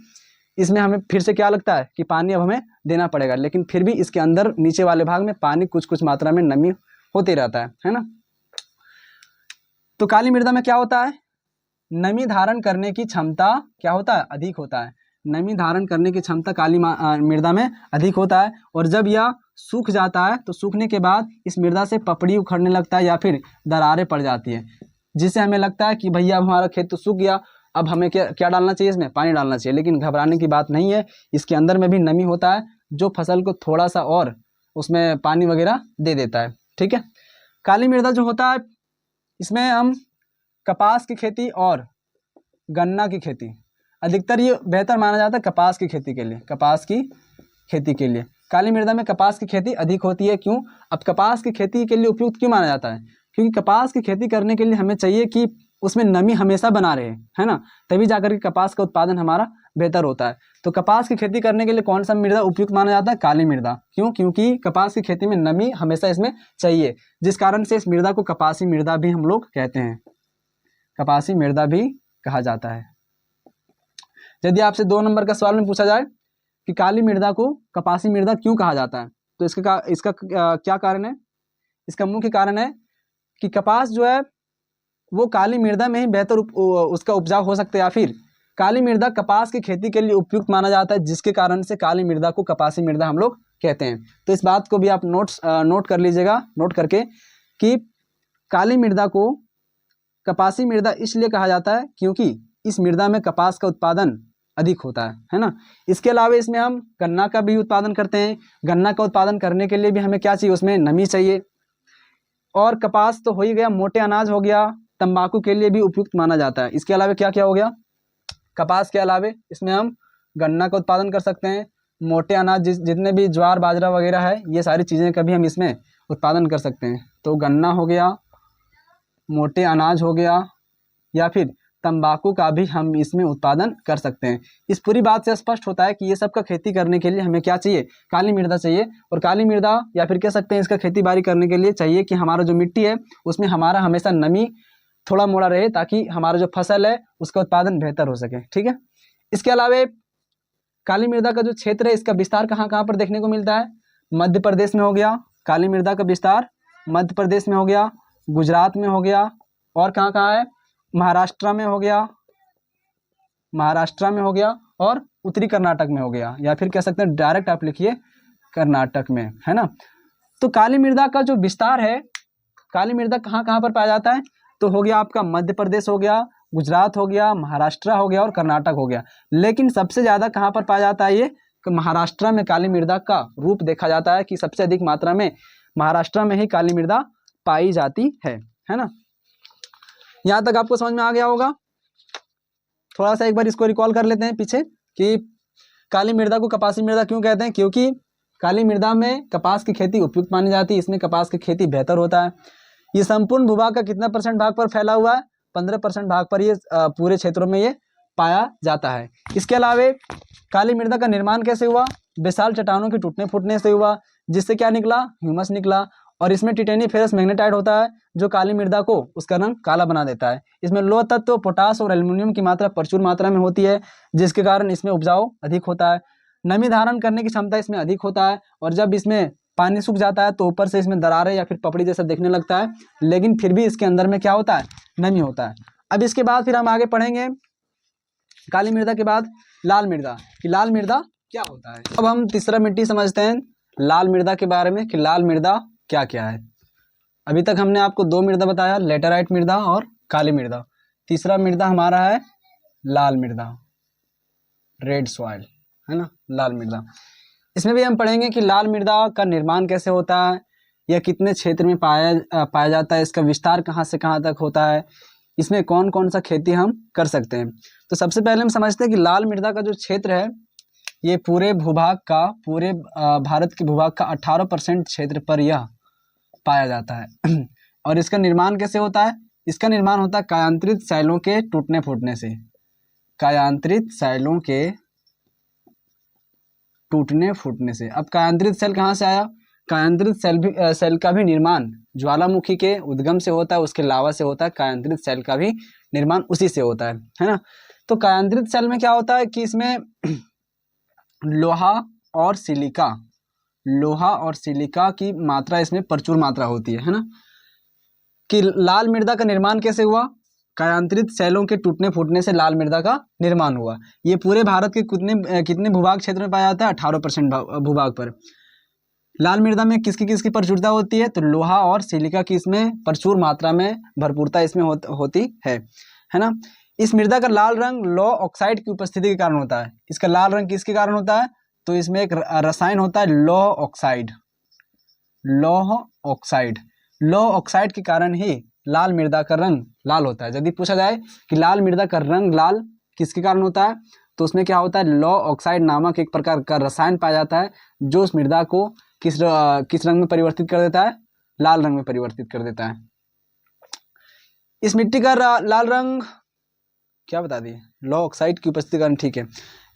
इसमें हमें फिर से क्या लगता है कि पानी अब हमें देना पड़ेगा। लेकिन फिर भी इसके अंदर नीचे वाले भाग में पानी कुछ कुछ मात्रा में नमी होती रहता है ना। तो काली मृदा में क्या होता है, नमी धारण करने की क्षमता क्या होता है, अधिक होता है। नमी धारण करने की क्षमता काली मृदा में अधिक होता है, और जब यह सूख जाता है तो सूखने के बाद इस मृदा से पपड़ी उखड़ने लगता है या फिर दरारें पड़ जाती है, जिससे हमें लगता है कि भैया अब हमारा खेत तो सूख गया, अब हमें क्या डालना चाहिए, इसमें पानी डालना चाहिए। लेकिन घबराने की बात नहीं है, इसके अंदर में भी नमी होता है जो फसल को थोड़ा सा और उसमें पानी वगैरह दे देता है। ठीक है, काली मृदा जो होता है इसमें हम कपास की खेती और गन्ना की खेती, अधिकतर ये बेहतर माना जाता है कपास की खेती के लिए। कपास की खेती के लिए काली मृदा में कपास की खेती अधिक होती है। क्यों? अब कपास की खेती के लिए उपयुक्त क्यों माना जाता है? क्योंकि कपास की खेती करने के लिए हमें चाहिए कि उसमें नमी हमेशा बना रहे, है ना, तभी जाकर के कपास का उत्पादन हमारा बेहतर होता है। तो कपास की खेती करने के लिए कौन सा मृदा उपयुक्त माना जाता है? काली मृदा। क्यों? क्योंकि कपास की खेती में नमी हमेशा इसमें चाहिए, जिस कारण से इस मृदा को कपासी मृदा भी हम लोग कहते हैं, कपासी मृदा भी कहा जाता है। यदि आपसे 2 नंबर का सवाल में पूछा जाए कि काली मृदा को कपासी मृदा क्यों कहा जाता है, तो इसका क्या कारण है? इसका मुख्य कारण है कि कपास जो है वो काली मृदा में ही बेहतर उसका उपजाऊ हो सकता है, या फिर काली मृदा कपास की खेती के लिए उपयुक्त माना जाता है, जिसके कारण से काली मृदा को कपासी मृदा हम लोग कहते हैं। तो इस बात को भी आप नोट कर लीजिएगा, नोट करके, कि काली मृदा को कपासी मृदा इसलिए कहा जाता है क्योंकि इस मृदा में कपास का उत्पादन अधिक होता है ना। इसके अलावा इसमें हम गन्ना का भी उत्पादन करते हैं। गन्ना का उत्पादन करने के लिए भी हमें क्या चाहिए? उसमें नमी चाहिए। और कपास तो हो ही गया, मोटे अनाज हो गया, तंबाकू के लिए भी उपयुक्त माना जाता है। इसके अलावा क्या क्या हो गया? कपास के अलावा इसमें हम गन्ना का उत्पादन कर सकते हैं, मोटे अनाज जितने भी ज्वार बाजरा वगैरह है, ये सारी चीज़ें का भी हम इसमें उत्पादन कर सकते हैं। तो गन्ना हो गया, मोटे अनाज हो गया, या फिर तंबाकू का भी हम इसमें उत्पादन कर सकते हैं। इस पूरी बात से स्पष्ट होता है कि ये सब का खेती करने के लिए हमें क्या चाहिए? काली मृदा चाहिए। और काली मृदा, या फिर कह सकते हैं इसका खेती बाड़ी करने के लिए चाहिए कि हमारा जो मिट्टी है उसमें हमारा हमेशा नमी थोड़ा मोड़ा रहे, ताकि हमारा जो फसल है उसका उत्पादन बेहतर हो सके। ठीक है, इसके अलावा काली मृदा का जो क्षेत्र है इसका विस्तार कहाँ कहाँ पर देखने को मिलता है? मध्य प्रदेश में हो गया, काली मृदा का विस्तार मध्य प्रदेश में हो गया, गुजरात में हो गया, और कहाँ कहाँ है? महाराष्ट्र में हो गया, महाराष्ट्र में हो गया, और उत्तरी कर्नाटक में हो गया, या फिर कह सकते हैं डायरेक्ट आप लिखिए कर्नाटक में, है ना। तो काली मृदा का जो विस्तार है, काली मृदा कहाँ कहाँ पर पाया जाता है? तो हो गया आपका मध्य प्रदेश हो गया, गुजरात हो गया, महाराष्ट्र हो गया, और कर्नाटक हो गया। लेकिन सबसे ज़्यादा कहाँ पर पाया जाता है? ये महाराष्ट्र में काली मृदा का रूप देखा जाता है कि सबसे अधिक मात्रा में महाराष्ट्र में ही काली मृदा पाई जाती है ना। यहाँ तक आपको समझ में आ गया होगा। थोड़ा सा एक बार इसको रिकॉल कर लेते हैं पीछे, कि काली मृदा को कपासी मृदा क्यों कहते हैं? क्योंकि काली मृदा में कपास की खेती उपयुक्त मानी जाती है, इसमें कपास की खेती बेहतर होता है। ये संपूर्ण भूभाग का कितना % भाग पर फैला हुआ है? 15% भाग पर ये पूरे क्षेत्रों में ये पाया जाता है। इसके अलावा काली मृदा का निर्माण कैसे हुआ? विशाल चट्टानों के टूटने फूटने से हुआ, जिससे क्या निकला? ह्यूमस निकला। और इसमें टिटेनी फेरस मैग्नेटाइट होता है, जो काली मृदा को उसका रंग काला बना देता है। इसमें लोह तत्व, पोटास और एल्युमिनियम की मात्रा प्रचुर मात्रा में होती है, जिसके कारण इसमें उपजाऊ अधिक होता है। नमी धारण करने की क्षमता इसमें अधिक होता है, और जब इसमें पानी सूख जाता है तो ऊपर से इसमें दरारें या फिर पपड़ी जैसा दिखने लगता है, लेकिन फिर भी इसके अंदर में क्या होता है, नमी होता है। अब इसके बाद फिर हम आगे पढ़ेंगे काली मृदा के बाद लाल मृदा, कि लाल मृदा क्या होता है। अब हम तीसरा मिट्टी समझते हैं लाल मृदा के बारे में, कि लाल मृदा क्या क्या है। अभी तक हमने आपको दो मृदा बताया, लेटेराइट मृदा और काली मृदा। तीसरा मृदा हमारा है लाल मृदा, रेड सॉइल, है ना, लाल मृदा। इसमें भी हम पढ़ेंगे कि लाल मृदा का निर्माण कैसे होता है, यह कितने क्षेत्र में पाया जाता है, इसका विस्तार कहाँ से कहाँ तक होता है, इसमें कौन कौन सा खेती हम कर सकते हैं। तो सबसे पहले हम समझते हैं कि लाल मृदा का जो क्षेत्र है ये पूरे भूभाग का, पूरे भारत के भूभाग का 18% क्षेत्र पर यह पाया जाता है। और इसका निर्माण कैसे होता है, इसका निर्माण होता है कायांतरित शैलों के टूटने फूटने से। कायांतरित शैलों के टूटने फूटने से। अब कायांतरित शैल कहाँ से आया, कायांतरित शैल का भी निर्माण ज्वालामुखी के उद्गम से होता है, उसके लावा से होता है। कायांतरित शैल का भी निर्माण उसी से होता है ना। तो कायांतरित शैल में क्या होता है कि इसमें लोहा और सिलिका की मात्रा इसमें प्रचुर मात्रा होती है ना। कि लाल मृदा का निर्माण कैसे हुआ, कायांतरित शैलों के टूटने फूटने से लाल मृदा का निर्माण हुआ। ये पूरे भारत के कितने भूभाग क्षेत्र में पाया जाता है, 18% भूभाग पर। लाल मृदा में किसकी प्रचुरता होती है, तो लोहा और सिलिका की इसमें प्रचुर मात्रा में भरपूरता इसमें होती है ना। इस मृदा का लाल रंग लौह ऑक्साइड की उपस्थिति के कारण होता है। इसका लाल रंग किसके कारण होता है, तो इसमें एक रसायन होता है लौह ऑक्साइड के कारण ही लाल मृदा का रंग लाल होता है। यदि पूछा जाए कि लाल मृदा का रंग लाल किसके कारण होता है, तो उसमें क्या होता है, लौह ऑक्साइड नामक एक प्रकार का रसायन पाया जाता है जो उस मृदा को किस रंग में परिवर्तित कर देता है, लाल रंग में परिवर्तित कर देता है। इस मिट्टी का लाल रंग क्या बता दिए, लौह ऑक्साइड की उपस्थिति कारण, ठीक है।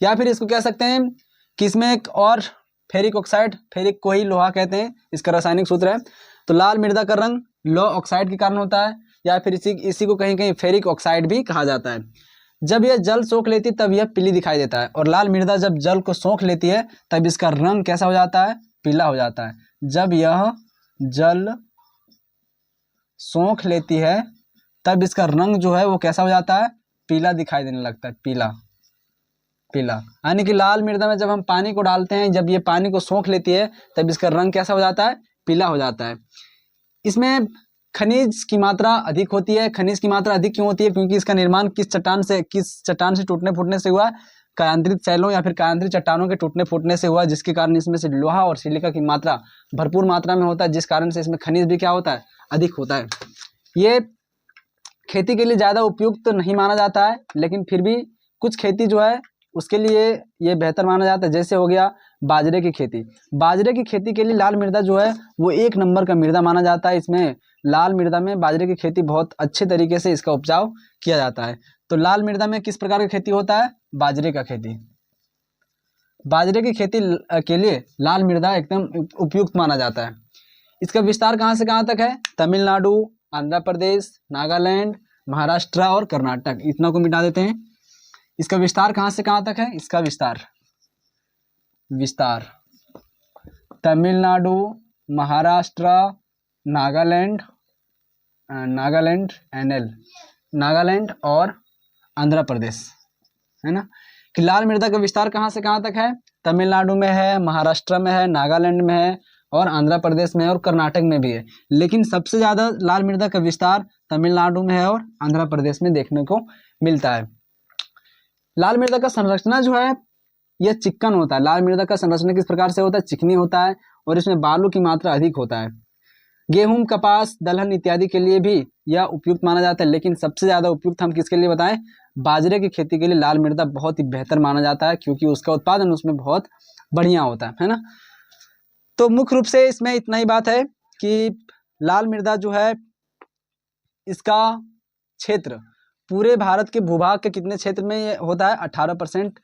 या फिर इसको कह सकते हैं कि इसमें एक और फेरिक ऑक्साइड, फेरिक को ही लोहा कहते हैं, इसका रासायनिक सूत्र है। तो लाल मृदा का रंग लौह ऑक्साइड के कारण होता है, या फिर इसी को कहीं कहीं फेरिक ऑक्साइड भी कहा जाता है। जब यह जल सोख लेती है तब यह पीली दिखाई देता है। और लाल मृदा जब जल को सोख लेती है तब इसका रंग कैसा हो जाता है, पीला हो जाता है। जब यह जल सोख लेती है तब इसका रंग जो है वो कैसा हो जाता है, पीला दिखाई देने लगता है, पीला। यानी कि लाल मृदा में जब हम पानी को डालते हैं, जब ये पानी को सोख लेती है तब इसका रंग कैसा हो जाता है, पीला हो जाता है। इसमें खनिज की मात्रा अधिक होती है। खनिज की मात्रा अधिक क्यों होती है, क्योंकि इसका निर्माण किस चट्टान से टूटने फूटने से हुआ, कायांतरित शैलों या फिर कायांतरित चट्टानों के टूटने फूटने से हुआ, जिसके कारण इसमें से लोहा और सिलिका की मात्रा भरपूर मात्रा में होता है, जिस कारण से इसमें खनिज भी क्या होता है, अधिक होता है। ये खेती के लिए ज़्यादा उपयुक्त नहीं माना जाता है, लेकिन फिर भी कुछ खेती जो है उसके लिए ये बेहतर माना जाता है। जैसे हो गया बाजरे की खेती। बाजरे की खेती के लिए लाल मृदा जो है वो 1 नंबर का मृदा माना जाता है। इसमें लाल मृदा में बाजरे की खेती बहुत अच्छे तरीके से इसका उपजाव किया जाता है। तो लाल मृदा में किस प्रकार की खेती होता है, बाजरे का खेती। बाजरे की खेती के लिए लाल मृदा एकदम उपयुक्त माना जाता है। इसका विस्तार कहाँ से कहाँ तक है, तमिलनाडु, आंध्र प्रदेश, नागालैंड, महाराष्ट्र और कर्नाटक, इतना को मिटा देते हैं। इसका विस्तार कहाँ से कहाँ तक है, इसका विस्तार तमिलनाडु, महाराष्ट्र, नागालैंड और आंध्र प्रदेश, है ना। कि लाल मृदा का विस्तार कहाँ से कहाँ तक है, तमिलनाडु में है, महाराष्ट्र में है, नागालैंड में है और आंध्र प्रदेश में और कर्नाटक में भी है। लेकिन सबसे ज़्यादा लाल मृदा का विस्तार तमिलनाडु में है और आंध्र प्रदेश में देखने को मिलता है। लाल मृदा का संरचना जो है यह चिक्कन होता है। लाल मृदा का संरचना किस प्रकार से होता है, चिकनी होता है और इसमें बालू की मात्रा अधिक होता है। गेहूं, कपास, दलहन इत्यादि के लिए भी यह उपयुक्त माना जाता है, लेकिन सबसे ज़्यादा उपयुक्त हम किसके लिए बताएं, बाजरे की खेती के लिए लाल मृदा बहुत ही बेहतर माना जाता है, क्योंकि उसका उत्पादन उसमें बहुत बढ़िया होता है ना। तो मुख्य रूप से इसमें इतना ही बात है कि लाल मृदा जो है इसका क्षेत्र पूरे भारत के भूभाग के कितने क्षेत्र में ये होता है, 18%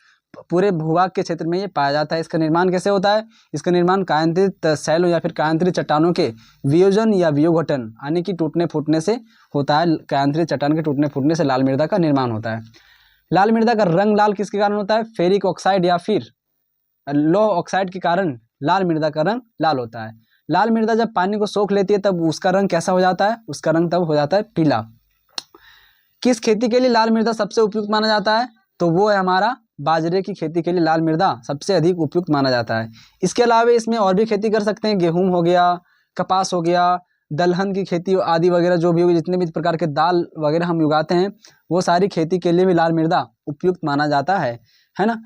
पूरे भूभाग के क्षेत्र में ये पाया जाता है। इसका निर्माण कैसे होता है, इसका निर्माण कायांतरित शैलों या फिर कायांतरित चट्टानों के वियोजन या वियोगठन यानी कि टूटने फूटने से होता है। कायांतरित चट्टान के टूटने फूटने से लाल मृदा का निर्माण होता है। लाल मृदा का रंग लाल किसके कारण होता है, फेरिक ऑक्साइड या फिर लौह ऑक्साइड के कारण लाल मृदा का रंग लाल होता है। लाल मृदा जब पानी को सोख लेती है तब उसका रंग कैसा हो जाता है, उसका रंग तब हो जाता है पीला। किस खेती के लिए लाल मृदा सबसे उपयुक्त माना जाता है, तो वो है हमारा बाजरे की खेती के लिए लाल मृदा सबसे अधिक उपयुक्त माना जाता है। इसके अलावा इसमें और भी खेती कर सकते हैं, गेहूं हो गया, कपास हो गया, दलहन की खेती आदि वगैरह जो भी होगी, जितने भी प्रकार के दाल वगैरह हम उगाते हैं वो सारी खेती के लिए भी लाल मृदा उपयुक्त माना जाता है ना।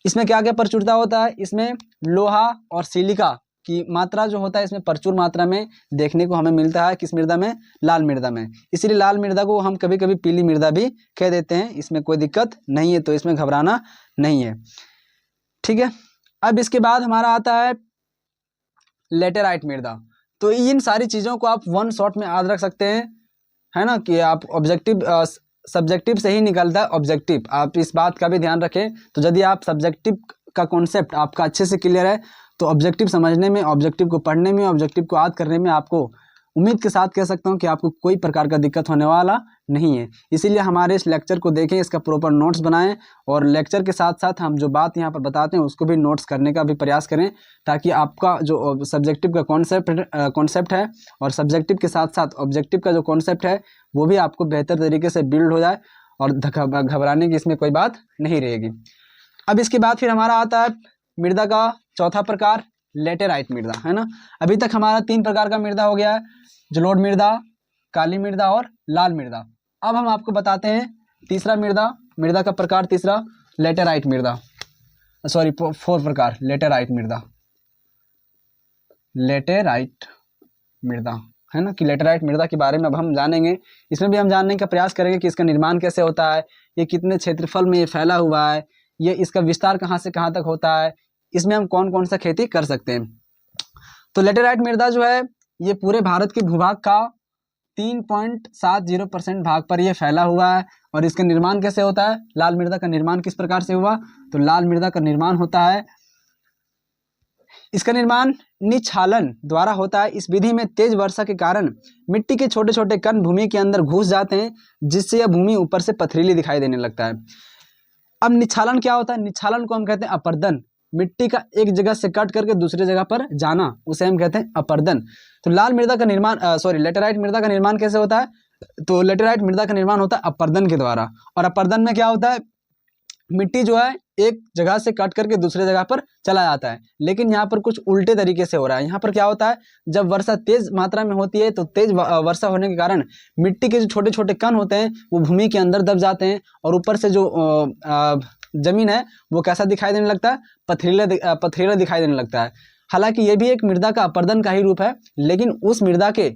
इसमें क्या क्या प्रचुरता होता है, इसमें लोहा और सिलिका की मात्रा जो होता है इसमें प्रचुर मात्रा में देखने को हमें मिलता है। किस मृदा में, लाल मृदा में। इसीलिए लाल मृदा को हम कभी कभी पीली मृदा भी कह देते हैं, इसमें कोई दिक्कत नहीं है, तो इसमें घबराना नहीं है, ठीक है। अब इसके बाद हमारा आता है लेटेराइट मृदा। तो इन सारी चीज़ों को आप वन शॉट में याद रख सकते हैं, है ना, कि आप ऑब्जेक्टिव सब्जेक्टिव से ही निकलता है ऑब्जेक्टिव, आप इस बात का भी ध्यान रखें। तो यदि आप सब्जेक्टिव का कॉन्सेप्ट आपका अच्छे से क्लियर है तो ऑब्जेक्टिव समझने में, ऑब्जेक्टिव को पढ़ने में, ऑब्जेक्टिव को याद करने में आपको उम्मीद के साथ कह सकता हूं कि आपको कोई प्रकार का दिक्कत होने वाला नहीं है। इसीलिए हमारे इस लेक्चर को देखें, इसका प्रॉपर नोट्स बनाएं और लेक्चर के साथ साथ हम जो बात यहाँ पर बताते हैं उसको भी नोट्स करने का भी प्रयास करें, ताकि आपका जो सब्जेक्टिव का कॉन्सेप्ट है और सब्जेक्टिव के साथ साथ ऑब्जेक्टिव का जो कॉन्सेप्ट है वो भी आपको बेहतर तरीके से बिल्ड हो जाए और घबराने की इसमें कोई बात नहीं रहेगी। अब इसके बाद फिर हमारा आता है मृदा का चौथा प्रकार, लेटेराइट मृदा, है ना। अभी तक हमारा 3 प्रकार का मृदा हो गया है, जलोढ़ मृदा, काली मृदा और लाल मृदा। अब हम आपको बताते हैं तीसरा मृदा का प्रकार तीसरा, लेटेराइट मृदा, सॉरी 4 प्रकार, लेटेराइट मृदा, है ना, कि लेटेराइट मृदा के बारे में अब हम जानेंगे। इसमें भी हम जानने का प्रयास करेंगे कि इसका निर्माण कैसे होता है, ये कितने क्षेत्रफल में ये फैला हुआ है, ये इसका विस्तार कहाँ से कहाँ तक होता है, इसमें हम कौन कौन सा खेती कर सकते हैं। तो लेटेराइट मृदा जो है ये पूरे भारत के भूभाग का 3.70% भाग पर यह फैला हुआ है। और इसका निर्माण कैसे होता है, लाल मृदा का निर्माण किस प्रकार से हुआ, तो लाल मृदा का निर्माण होता है, इसका निर्माण निच्छालन द्वारा होता है। इस विधि में तेज वर्षा के कारण मिट्टी के छोटे छोटे कण भूमि के अंदर घुस जाते हैं, जिससे यह भूमि ऊपर से पथरीली दिखाई देने लगता है। अब निच्छालन क्या होता है, निच्छालन को हम कहते हैं अपर्दन, मिट्टी का एक जगह से कट करके दूसरे जगह पर जाना, उसे हम कहते हैं अपर्दन। तो लाल मृदा का निर्माण लेटेराइट मृदा का निर्माण कैसे होता है, तो लेटेराइट मृदा का निर्माण होता है अपर्दन के द्वारा। और अपर्दन में क्या होता है, मिट्टी जो है एक जगह से कट करके दूसरे जगह पर चला जाता है, लेकिन यहाँ पर कुछ उल्टे तरीके से हो रहा है। यहाँ पर क्या होता है, जब वर्षा तेज मात्रा में होती है तो तेज वर्षा होने के कारण मिट्टी के जो छोटे छोटे कण होते हैं वो भूमि के अंदर दब जाते हैं और ऊपर से जो जमीन है वो कैसा दिखाई देने लगता है, पथरीला दिखाई देने लगता है। हालांकि ये भी एक मृदा का अपर्दन का ही रूप है, लेकिन उस मृदा के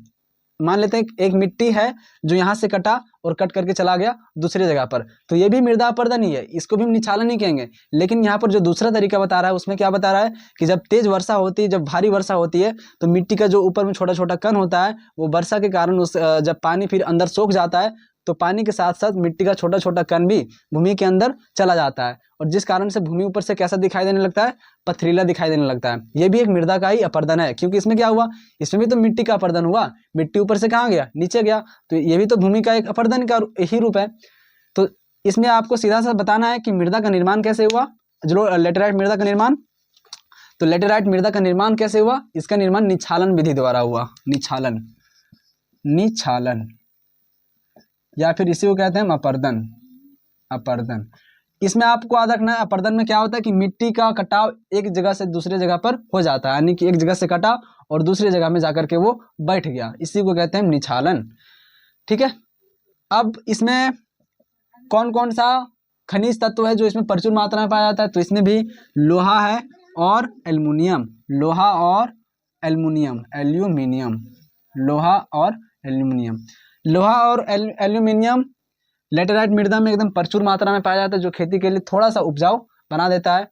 मान लेते हैं एक मिट्टी है जो यहाँ से कटा और कट करके चला गया दूसरी जगह पर, तो ये भी मृदा अपर्दन ही है, इसको भी हम निच्छालन नहीं कहेंगे। लेकिन यहाँ पर जो दूसरा तरीका बता रहा है उसमें क्या बता रहा है कि जब तेज वर्षा होती है, जब भारी वर्षा होती है तो मिट्टी का जो ऊपर में छोटा छोटा कण होता है वो वर्षा के कारण जब पानी फिर अंदर सोख जाता है तो पानी के साथ साथ मिट्टी का छोटा छोटा कण भी भूमि के अंदर चला जाता है, और जिस कारण से भूमि ऊपर से कैसा दिखाई देने लगता है, पथरीला दिखाई देने लगता है। ये भी एक मृदा का ही अपर्दन है, क्योंकि इसमें क्या हुआ, इसमें भी तो मिट्टी का अपर्दन हुआ, मिट्टी ऊपर से कहाँ गया, नीचे गया, तो ये भी तो भूमि का एक अपर्दन का ही रूप है। तो इसमें आपको सीधा सा बताना है कि मृदा का निर्माण कैसे हुआ, जो लेटेराइट मृदा का निर्माण। तो लेटेराइट मृदा का निर्माण कैसे हुआ, इसका निर्माण निच्छालन विधि द्वारा हुआ, निच्छालन या फिर इसी को कहते हैं हम अपर्दन। इसमें आपको याद रखना है, अपर्दन में क्या होता है कि मिट्टी का कटाव एक जगह से दूसरे जगह पर हो जाता है, यानी कि एक जगह से कटा और दूसरी जगह में जाकर के वो बैठ गया, इसी को कहते हैं निच्छालन, ठीक है। अब इसमें कौन कौन सा खनिज तत्व है जो इसमें प्रचुर मात्रा में पाया जाता है, तो इसमें भी लोहा है और एल्युमिनियम, लोहा और एल्युमिनियम लेटेराइट मृदा में एकदम प्रचुर मात्रा में पाया जाता है, जो खेती के लिए थोड़ा सा उपजाऊ बना देता है।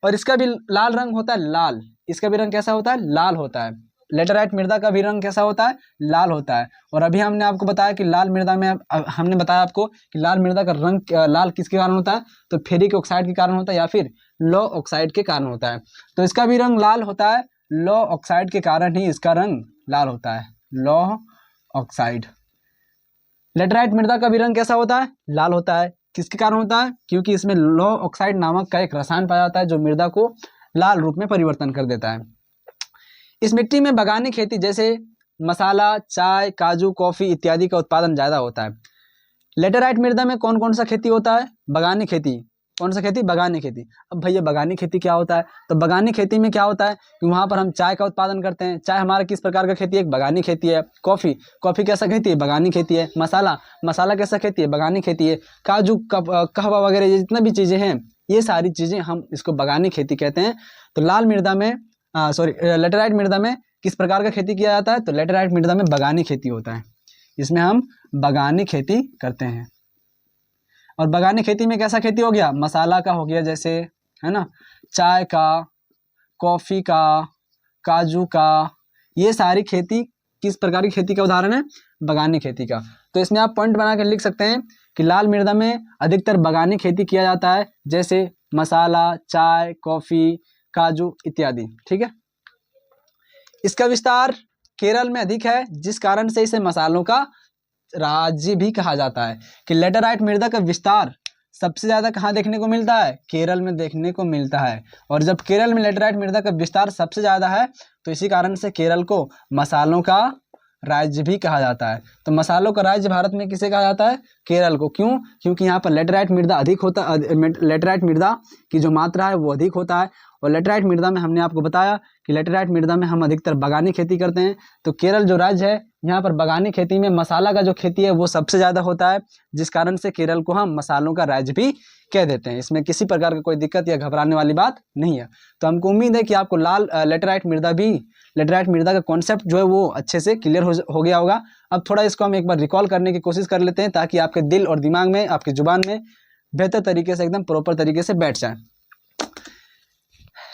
और इसका भी लाल रंग होता है, लाल, इसका भी रंग कैसा होता है, लाल होता है। लेटेराइट मृदा का भी रंग कैसा होता है, लाल होता है। और अभी हमने आपको बताया कि लाल मृदा में हमने बताया आपको कि लाल मृदा का रंग लाल किसके कारण होता है, तो फेरिक ऑक्साइड के कारण होता है या फिर लौ ऑक्साइड के कारण होता है। तो इसका भी रंग लाल होता है, लौ ऑक्साइड के कारण ही इसका रंग लाल होता है, लौ ऑक्साइड। लेटेराइट मृदा का भी रंग कैसा होता है, लाल होता है, किसके कारण होता है, क्योंकि इसमें लौ ऑक्साइड नामक का एक रसायन पाया जाता है जो मृदा को लाल रूप में परिवर्तन कर देता है। इस मिट्टी में बगानी खेती जैसे मसाला, चाय, काजू, कॉफी इत्यादि का उत्पादन ज़्यादा होता है। लेटेराइट मृदा में कौन कौन सा खेती होता है? बगानी खेती। कौन सा खेती? बगानी खेती। अब भैया बगानी खेती क्या होता है? तो बगानी खेती में क्या होता है कि वहाँ पर हम चाय का उत्पादन करते हैं। चाय हमारा किस प्रकार का खेती है? एक बगानी खेती है। कॉफ़ी, कॉफ़ी कैसा खेती है? बगानी खेती है। मसाला, मसाला कैसा खेती है? बगानी खेती है। काजू, कहवा वगैरह ये जितना भी चीज़ें हैं, ये सारी चीज़ें हम इसको बगानी खेती कहते हैं। तो लाल मृदा में लेटेराइट मृदा में किस प्रकार का खेती किया जाता है? तो लेटेराइट मृदा में बगानी खेती होता है। इसमें हम बगानी खेती करते हैं। और बगानी खेती में कैसा खेती हो गया? मसाला का हो गया जैसे, है ना, चाय का, कॉफ़ी का, काजू का, ये सारी खेती किस प्रकार की खेती का उदाहरण है? बगानी खेती का। तो इसमें आप पॉइंट बना कर लिख सकते हैं कि लाल मृदा में अधिकतर बगानी खेती किया जाता है, जैसे मसाला, चाय, कॉफ़ी, काजू इत्यादि। ठीक है। इसका विस्तार केरल में अधिक है, जिस कारण से इसे मसालों का राज्य भी कहा जाता है। कि लेटेराइट मृदा का विस्तार सबसे ज़्यादा कहाँ देखने को मिलता है? केरल में देखने को मिलता है। और जब केरल में लेटेराइट मृदा का विस्तार सबसे ज़्यादा है, तो इसी कारण से केरल को मसालों का राज्य भी कहा जाता है। तो मसालों का राज्य भारत में किसे कहा जाता है? केरल को। क्यों? क्योंकि यहाँ पर लेटेराइट मृदा अधिक होता है, लेटेराइट मृदा की जो मात्रा है वो अधिक होता है। और लेटेराइट मृदा में हमने आपको बताया कि लेटेराइट मृदा में हम अधिकतर बगानी खेती करते हैं। तो केरल जो राज्य है, यहाँ पर बगानी खेती में मसाला का जो खेती है वो सबसे ज़्यादा होता है, जिस कारण से केरल को हम मसालों का राज्य भी कह देते हैं। इसमें किसी प्रकार का कोई दिक्कत या घबराने वाली बात नहीं है। तो हमको उम्मीद है कि आपको लेटेराइट मृदा का कॉन्सेप्ट जो है वो अच्छे से क्लियर हो गया होगा। अब थोड़ा इसको हम एक बार रिकॉल करने की कोशिश कर लेते हैं, ताकि आपके दिल और दिमाग में, आपकी जुबान में बेहतर तरीके से, एकदम प्रॉपर तरीके से बैठ जाए।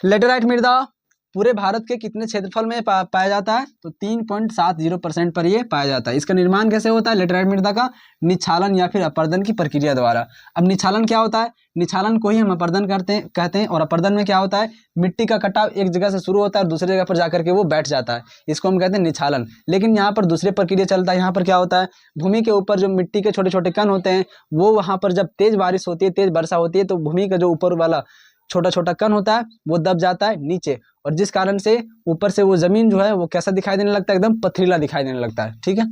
लेटेराइट मृदा पूरे भारत के कितने क्षेत्रफल में पाया जाता है? तो 3.70% पर यह पाया जाता है। इसका निर्माण कैसे होता है लेटेराइट मृदा का? निच्छालन या फिर अपर्दन की प्रक्रिया द्वारा। अब निच्छालन क्या होता है? निच्छालन को ही हम अपर्दन कहते हैं। और अपर्दन में क्या होता है? मिट्टी का कटाव एक जगह से शुरू होता है और दूसरी जगह पर जाकर के वो बैठ जाता है, इसको हम कहते हैं निच्छालन। लेकिन यहाँ पर दूसरी प्रक्रिया चलता है। यहाँ पर क्या होता है? भूमि के ऊपर जो मिट्टी के छोटे छोटे कण होते हैं, वो वहाँ पर जब तेज बारिश होती है, तेज वर्षा होती है, तो भूमि का जो ऊपर वाला छोटा छोटा कण होता है वो दब जाता है नीचे, और जिस कारण से ऊपर से वो जमीन जो है वो कैसा दिखाई देने लगता है? एकदम पथरीला दिखाई देने लगता है। ठीक है।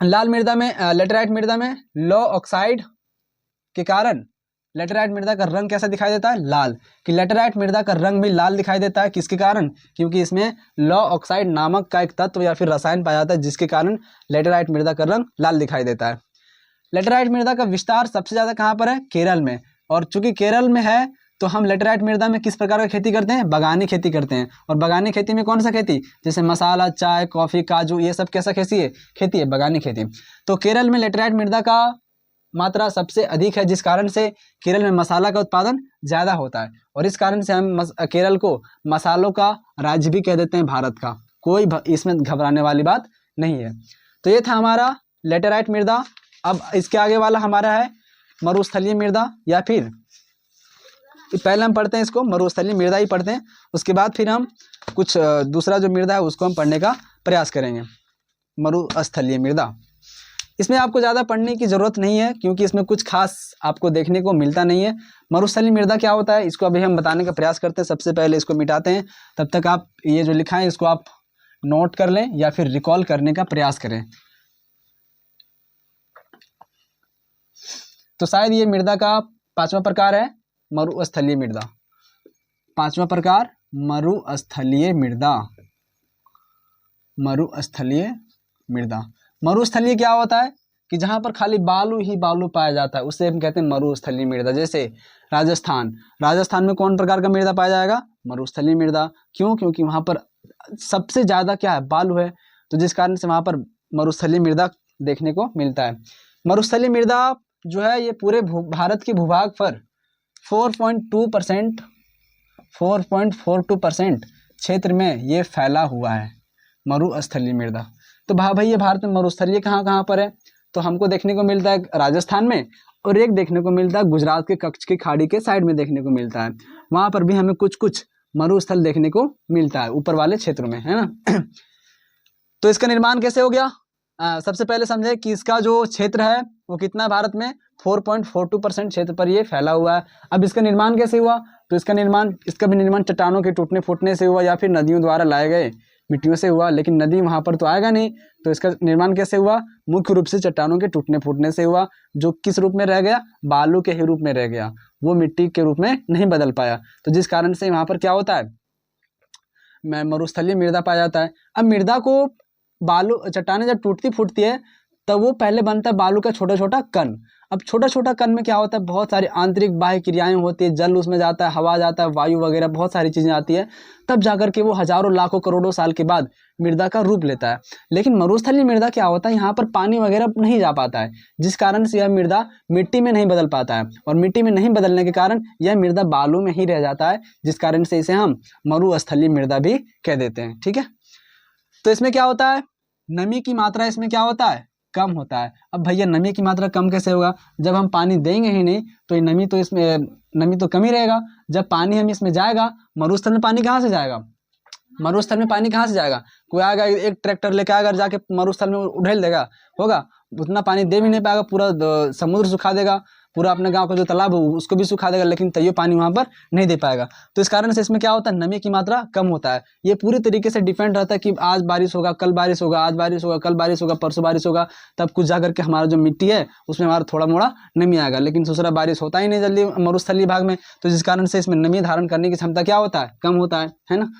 लाल मृदा में, लेटेराइट मृदा में लो ऑक्साइड के कारण लेटेराइट मृदा का रंग कैसा दिखाई देता है? लाल। कि लेटेराइट मृदा का रंग भी लाल दिखाई देता है, किसके कारण? क्योंकि इसमें लो ऑक्साइड नामक का एक तत्व या फिर रसायन पाया जाता है, जिसके कारण लेटेराइट मृदा का रंग लाल दिखाई देता है। लेटेराइट मृदा का विस्तार सबसे ज्यादा कहाँ पर है? केरल में। और चूंकि केरल में है, तो हम लेटेराइट मृदा में किस प्रकार का खेती करते हैं? बगानी खेती करते हैं। और बगानी खेती में कौन सा खेती? जैसे मसाला, चाय, कॉफी, काजू, ये सब कैसा खेती है? बगानी खेती। तो केरल में लेटेराइट मृदा का मात्रा सबसे अधिक है, जिस कारण से केरल में मसाला का उत्पादन ज्यादा होता है। और इस कारण से हम केरल को मसालों का राज्य भी कह देते हैं भारत का। कोई इसमें घबराने वाली बात नहीं है। तो ये था हमारा लेटेराइट मृदा। अब इसके आगे वाला हमारा है मरुस्थलीय मृदा, या फिर पहले हम पढ़ते हैं इसको मरुस्थलीय मृदा ही पढ़ते हैं, उसके बाद फिर हम कुछ दूसरा जो मृदा है उसको हम पढ़ने का प्रयास करेंगे। मरुस्थलीय मृदा, इसमें आपको ज़्यादा पढ़ने की ज़रूरत नहीं है, क्योंकि इसमें कुछ खास आपको देखने को मिलता नहीं है। मरुस्थलीय मृदा क्या होता है, इसको अभी हम बताने का प्रयास करते हैं। सबसे पहले इसको मिटाते हैं, तब तक आप ये जो लिखा है इसको आप नोट कर लें या फिर रिकॉल करने का प्रयास करें। तो शायद ये मृदा का 5वां प्रकार है मरुस्थलीय मृदा। 5वां प्रकार मरुस्थलीय मृदा। मरुस्थलीय मृदा, मरुस्थलीय क्या होता है कि जहां पर खाली बालू ही बालू पाया जाता है, उससे हम कहते हैं मरुस्थलीय मृदा। जैसे राजस्थान में कौन प्रकार का मृदा पाया जाएगा? मरुस्थलीय मृदा। क्यों? क्योंकि वहां पर सबसे ज्यादा क्या है? बालू है, तो जिस कारण से वहां पर मरुस्थलीय मृदा देखने को मिलता है। मरुस्थलीय मृदा जो है ये पूरे भारत के भूभाग पर 4.42% क्षेत्र में ये फैला हुआ है मरुस्थलीय मृदा। तो भाई ये भारत में मरुस्थलीय कहाँ पर है? तो हमको देखने को मिलता है राजस्थान में, और एक देखने को मिलता है गुजरात के कच्छ की खाड़ी के साइड में देखने को मिलता है। वहां पर भी हमें कुछ कुछ मरुस्थल देखने को मिलता है ऊपर वाले क्षेत्रों में, है ना। तो इसका निर्माण कैसे हो गया? सबसे पहले समझे कि इसका जो क्षेत्र है वो कितना है भारत में, 4.42% क्षेत्र पर ये फैला हुआ है। अब इसका निर्माण कैसे हुआ, तो इसका भी निर्माण चट्टानों के टूटने फूटने से हुआ या फिर नदियों द्वारा लाए गए मिट्टियों से हुआ, लेकिन नदी वहाँ पर तो आएगा नहीं, तो इसका निर्माण कैसे हुआ, मुख्य रूप से चट्टानों के टूटने फूटने से हुआ, जो किस रूप में रह गया, बालू के ही रूप में रह गया, वो मिट्टी के रूप में नहीं बदल पाया, तो जिस कारण से वहाँ पर क्या होता है, मरुस्थलीय मृदा पाया जाता है। अब मृदा को बालू चट्टानें जब टूटती फूटती है तब वो पहले बनता है बालू का छोटा छोटा कण। अब छोटा छोटा कण में क्या होता है, बहुत सारी आंतरिक बाह्य क्रियाएं होती है, जल उसमें जाता है, हवा जाता है, वायु वगैरह बहुत सारी चीज़ें आती है, तब जाकर के वो हजारों लाखों करोड़ों साल के बाद मृदा का रूप लेता है। लेकिन मरुस्थलीय मृदा क्या होता है, यहाँ पर पानी वगैरह नहीं जा पाता है, जिस कारण से यह मृदा मिट्टी में नहीं बदल पाता है, और मिट्टी में नहीं बदलने के कारण यह मृदा बालू में ही रह जाता है, जिस कारण से इसे हम मरुस्थलीय मृदा भी कह देते हैं। ठीक है, तो इसमें क्या होता है, नमी की मात्रा इसमें क्या होता है, कम होता है। अब भैया नमी की मात्रा कम कैसे होगा, जब हम पानी देंगे ही नहीं तो ये नमी तो कम ही रहेगा। जब पानी हम इसमें जाएगा, मरुस्थल में पानी कहाँ से जाएगा, मरुस्थल में पानी कहाँ से जाएगा, कोई आएगा एक ट्रैक्टर लेके आएगा जाके मरुस्थल में उड़ेल देगा, होगा, उतना पानी दे भी नहीं पाएगा, पूरा समुद्र सुखा देगा, पूरा अपने गांव का जो तालाब है उसको भी सुखा देगा, लेकिन तैयो पानी वहाँ पर नहीं दे पाएगा। तो इस कारण से इसमें क्या होता है, नमी की मात्रा कम होता है। ये पूरी तरीके से डिपेंड रहता है कि आज बारिश होगा, कल बारिश होगा, आज बारिश होगा, कल बारिश होगा, परसों बारिश होगा, तब कुछ जाकर के हमारा जो मिट्टी है उसमें हमारा थोड़ा मोड़ा नमी आएगा, लेकिन दूसरा बारिश होता ही नहीं जल्दी मरुस्थलीय भाग में, तो जिस कारण से इसमें नमी धारण करने की क्षमता क्या होता है, कम होता है ना।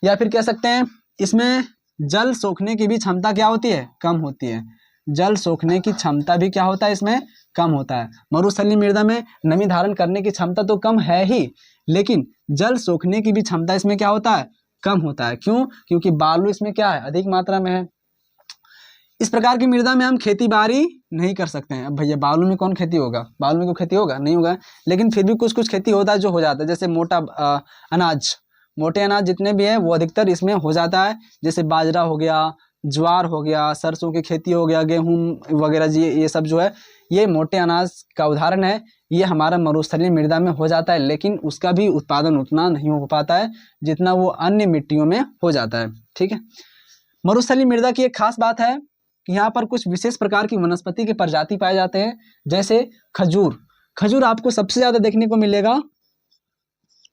या फिर कह सकते हैं इसमें जल सोखने की भी क्षमता क्या होती है, कम होती है। जल सोखने की क्षमता भी क्या होता है, इसमें कम होता है। मरुस्थलीय मृदा में नमी धारण करने की क्षमता तो कम है ही, लेकिन जल सोखने की भी क्षमता इसमें क्या होता है, कम होता है। क्यों, क्योंकि बालू इसमें क्या है, अधिक मात्रा में है। इस प्रकार की मृदा में हम खेती बाड़ी नहीं कर सकते हैं। अब भैया बालू में कौन खेती होगा, बालू में कोई खेती होगा, नहीं होगा, लेकिन फिर भी कुछ कुछ खेती होता है जो हो जाता है, जैसे मोटे अनाज जितने भी है वो अधिकतर इसमें हो जाता है, जैसे बाजरा हो गया, ज्वार हो गया, सरसों की खेती हो गया, गेहूं वगैरह जी, ये सब जो है ये मोटे अनाज का उदाहरण है। ये हमारा मरुस्थलीय मृदा में हो जाता है, लेकिन उसका भी उत्पादन उतना नहीं हो पाता है जितना वो अन्य मिट्टियों में हो जाता है। ठीक है, मरुस्थलीय मृदा की एक खास बात है कि यहाँ पर कुछ विशेष प्रकार की वनस्पति के प्रजाति पाए जाते हैं, जैसे खजूर। खजूर आपको सबसे ज्यादा देखने को मिलेगा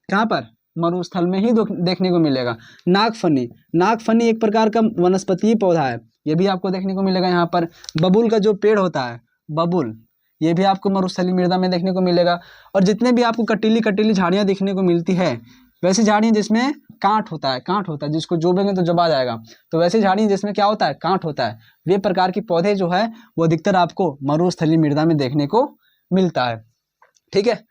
कहाँ पर, मरुस्थल में ही देखने को मिलेगा। नागफनी एक प्रकार का वनस्पतीय पौधा है, ये भी आपको देखने को मिलेगा यहाँ पर। बबूल का जो पेड़ होता है, बबूल, ये भी आपको मरुस्थलीय मृदा में देखने को मिलेगा। और जितने भी आपको कटीली कटीली झाड़ियाँ देखने को मिलती है, वैसी झाड़ियाँ जिसमें कांट होता है, जिसको जोबेंगे तो जबा जाएगा, तो वैसी झाड़ियाँ जिसमें क्या होता है, कांट होता है, वे प्रकार के पौधे जो है वो अधिकतर आपको मरुस्थलीय मृदा में देखने को मिलता है। ठीक है,